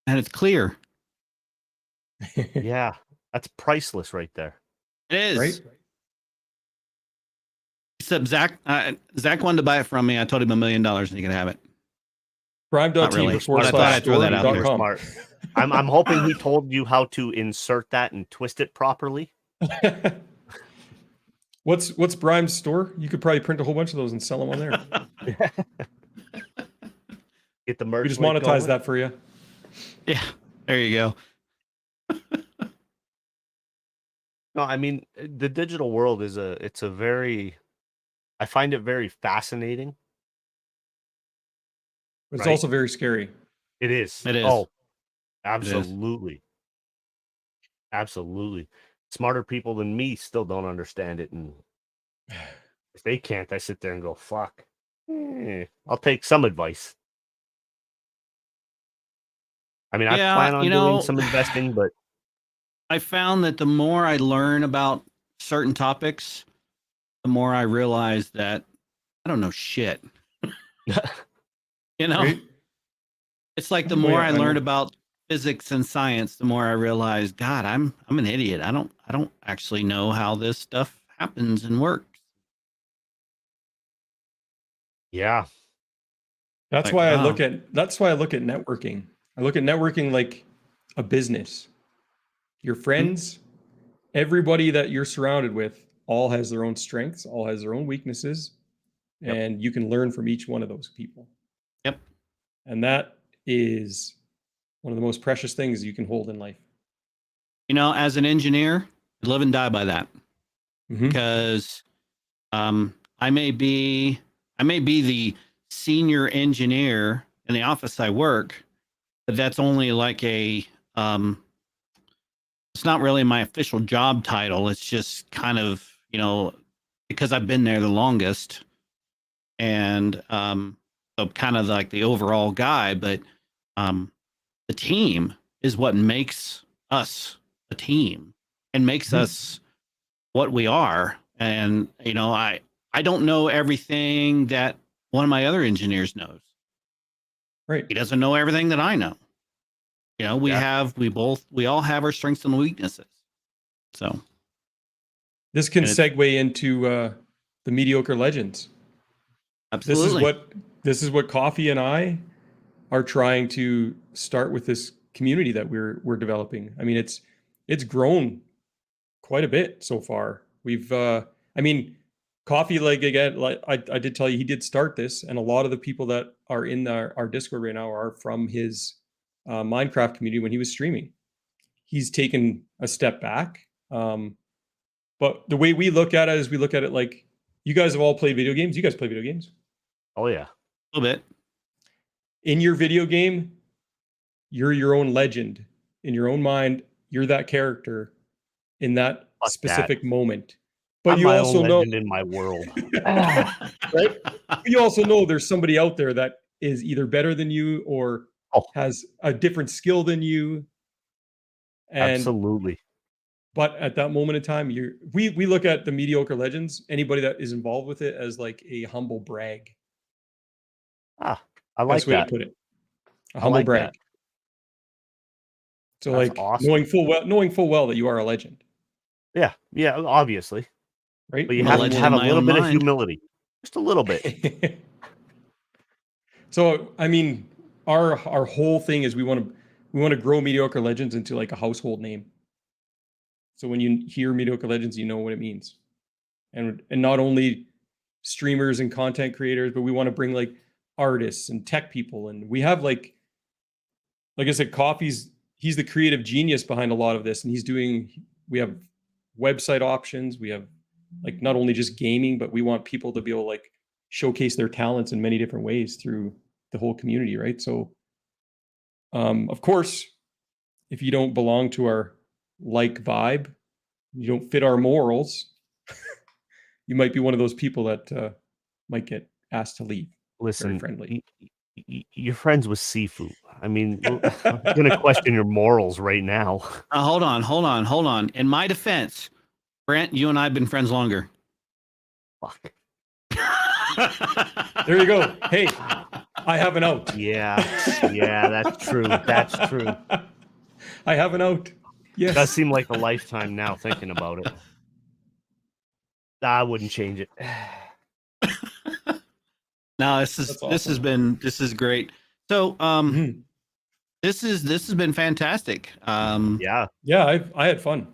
And it's clear. Yeah. That's priceless right there. It is. Right? Except Zach wanted to buy it from me. I told him $1 million and he could have it. Prime.tv/store.com. Smart. I'm hoping he told you how to insert that and twist it properly. What's Brime's store? You could probably print a whole bunch of those and sell them on there. Get the merch. We just monetize that for you. Yeah, there you go. No, I mean, the digital world is I find it very fascinating. But it's Right. also very scary. It is. It is. Oh, absolutely. Absolutely. Smarter people than me still don't understand it. And if they can't, I sit there and go, fuck. I'll take some advice. I mean, I Yeah, plan on you doing know, some investing, but I found that the more I learn about certain topics, the more I realize that I don't know shit. You know, Right? it's like the Oh, more yeah, I I learn know. about physics and science, the more I realize, God, I'm an idiot. I don't actually know how this stuff happens and works. yeah. That's Like, why I wow. look at networking. I look at networking like a business. Your friends, everybody that you're surrounded with, all has their own strengths, all has their own weaknesses, Yep. and you can learn from each one of those people. Yep. And that is one of the most precious things you can hold in life. You know, as an engineer, I live and die by that. Mhm. Because I may be the senior engineer in the office I work, but that's only like a it's not really my official job title. It's just kind of, you know, because I've been there the longest, and so kind of like the overall guy. But the team is what makes us a team and makes us what we are. And you know, I don't know everything that one of my other engineers knows. Right. He doesn't know everything that I know. You know, we Yeah. all have our strengths and weaknesses. So This can And it's- segue into the mediocre legends. absolutely. This is what Coffee and I are trying to start with this community that we're developing. I mean, it's grown quite a bit so far. We've I mean, Coffee, like again, like I did tell you, he did start this, and a lot of the people that are in our Discord right now are from his Minecraft community when he was streaming. He's taken a step back. But the way we look at it is we look at it like, you guys have all played video games. You guys play video games. Oh, yeah. A little bit. In your video game, you're your own legend. In your own mind, you're that character in that Fuck specific that. moment. But I'm you my also own know, legend in my world. right? You also know there's somebody out there that is either better than you or Oh, has a different skill than you. And absolutely. but at that moment in time, we look at the mediocre legends, anybody that is involved with it, as like a humble brag. Ah, I like Best way that. to put it. A I humble like brag. that. So That's like awesome. knowing full well that you are a legend, Yeah. Yeah. Obviously. right? But you I'm a have to legend have in a my little own bit of mind. humility. Just a little bit. So I mean, our whole thing is we want to grow mediocre legends into like a household name. So when you hear mediocre legends, you know what it means. And not only streamers and content creators, but we want to bring like artists and tech people. And we have like I said, he's the creative genius behind a lot of this. And we have website options. We have like not only just gaming, but we want people to be able to like showcase their talents in many different ways through the whole community, right? So of course, if you don't belong to our like vibe, you don't fit our morals, you might be one of those people that might get asked to leave. Very Listen, friendly. you're friends with Sifu. I mean, I'm going to question your morals right now. Hold on. In my defense, Brent, you and I have been friends longer. Fuck. There you go. Hey, I have an out. Yeah. Yeah, that's true. That's true. I have an out. Yes. It does seem like a lifetime now thinking about it. I wouldn't change it. No, That's this has awesome. been great. So Mhm. this has been fantastic. Yeah. Yeah, I had fun.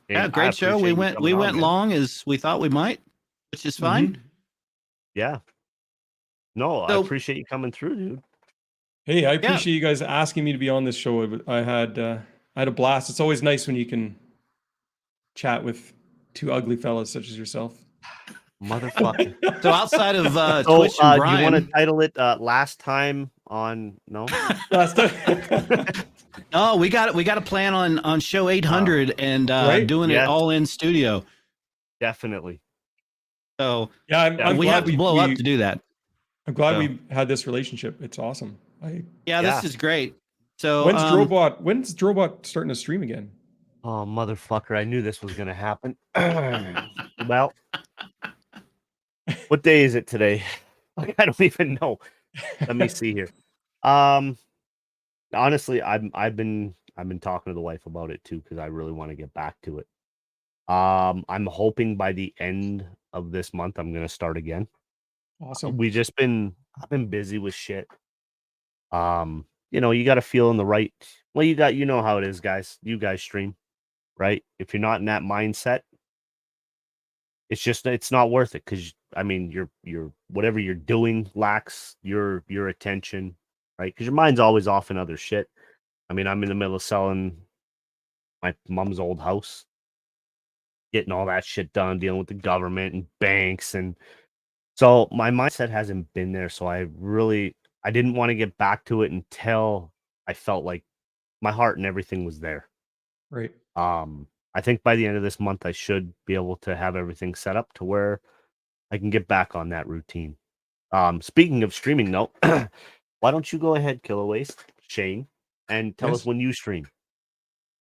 Yeah, And I great show. We appreciate you went coming on, man. long as we thought we might, which is fine. Mhm. Yeah. No, I So- appreciate you coming through, dude. Hey, I appreciate you guys asking me to be on this show. I had a blast. It's always nice when you can chat with two ugly fellas such as yourself. Motherfucker. So outside of So, Twitch and do you want to Brian, title it last time on no? Last time. No, we got a plan on show 800 and Right? doing it Yes. all in studio. Definitely. So Yeah, I'm we glad have to blow up to do that. I'm glad So. we had this relationship. It's awesome. Yeah, this is great. So when's Drobot starting to stream again? Oh, motherfucker. I knew this was going to happen. Well, what day is it today? Like, I don't even know. Let me see here. Honestly, I've been talking to the wife about it too, because I really want to get back to it. I'm hoping by the end of this month I'm gonna start again. Awesome. I've been busy with shit. You got to feel in the right. Well, you know how it is, guys. You guys stream, right? If you're not in that mindset, it's not worth it, because I mean you're whatever you're doing lacks your attention, right? Because your mind's always off in other shit. I mean, I'm in the middle of selling my mom's old house, getting all that shit done, dealing with the government and banks, and so my mindset hasn't been there. So I didn't want to get back to it until I felt like my heart and everything was there. Right. I think by the end of this month I should be able to have everything set up to where I can get back on that routine. Speaking of streaming, though, why don't you go ahead, Kilowaste, Shane, and tell us when you stream?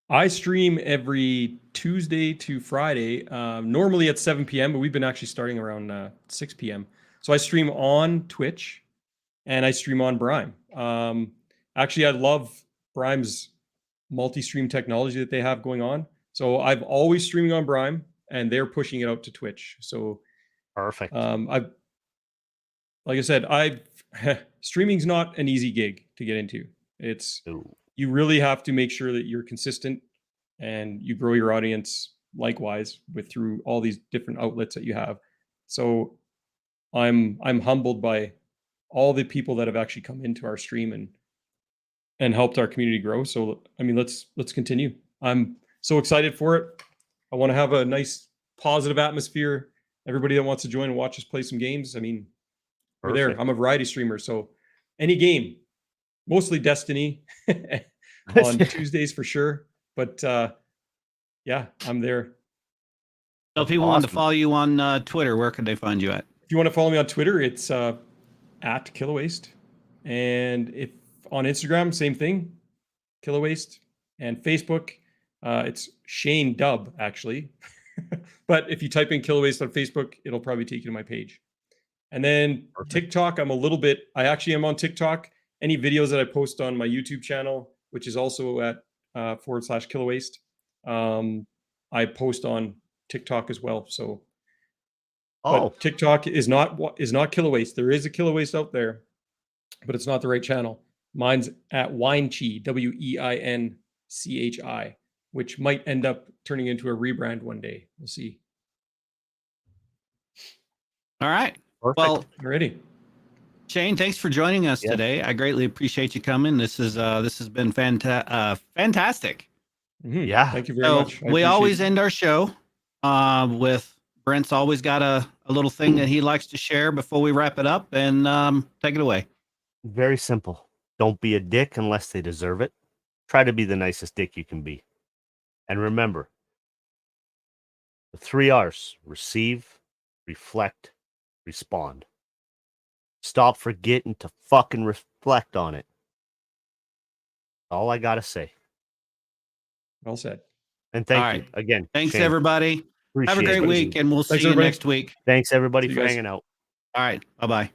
I stream every Tuesday to Friday, normally at 7 p.m., but we've been actually starting around 6 p.m. So I stream on Twitch and I stream on Brime. Actually, I love Brime's multi-stream technology that they have going on. So I've always streaming on Brime, and they're pushing it out to Twitch. So perfect. Like I said, streaming's not an easy gig to get into. You really have to make sure that you're consistent and you grow your audience likewise through all these different outlets that you have. So I'm humbled by all the people that have actually come into our stream and helped our community grow. So I mean, let's continue. I'm so excited for it. I want to have a nice positive atmosphere. Everybody that wants to join and watch us play some games, I mean, we're there. I'm a variety streamer, so any game, mostly Destiny on Tuesdays for sure. But yeah, I'm there. So if people want to follow you on Twitter, where can they find you at? If you want to follow me on Twitter, it's at Kilowaste. And if on Instagram, same thing, Kilowaste. And Facebook, it's Shane Dub, actually. But if you type in Kilowaste on Facebook, it'll probably take you to my page. And then TikTok, I actually am on TikTok. Any videos that I post on my YouTube channel, which is also at /Kilowaste, I post on TikTok as well. So, but TikTok is not Kilowaste. There is a Kilowaste out there, but it's not the right channel. Mine's at Winechi, WEINCHI, which might end up turning into a rebrand one day. We'll see. All right. Perfect. Well, ready. Shane, thanks for joining us today. I greatly appreciate you coming. This has been fantastic. Mm-hmm. Yeah. Thank you very much. We always end our show with Brent's always got a little thing that he likes to share before we wrap it up, and take it away. Very simple. Don't be a dick unless they deserve it. Try to be the nicest dick you can be. And remember, the 3 R's: receive, reflect, respond. Stop forgetting to fucking reflect on it. All I gotta say. Well said. And thank you again. Thanks, Shane. everybody. Have a great week, and we'll see you next week. Thanks, everybody, for hanging out. All right. Bye-bye.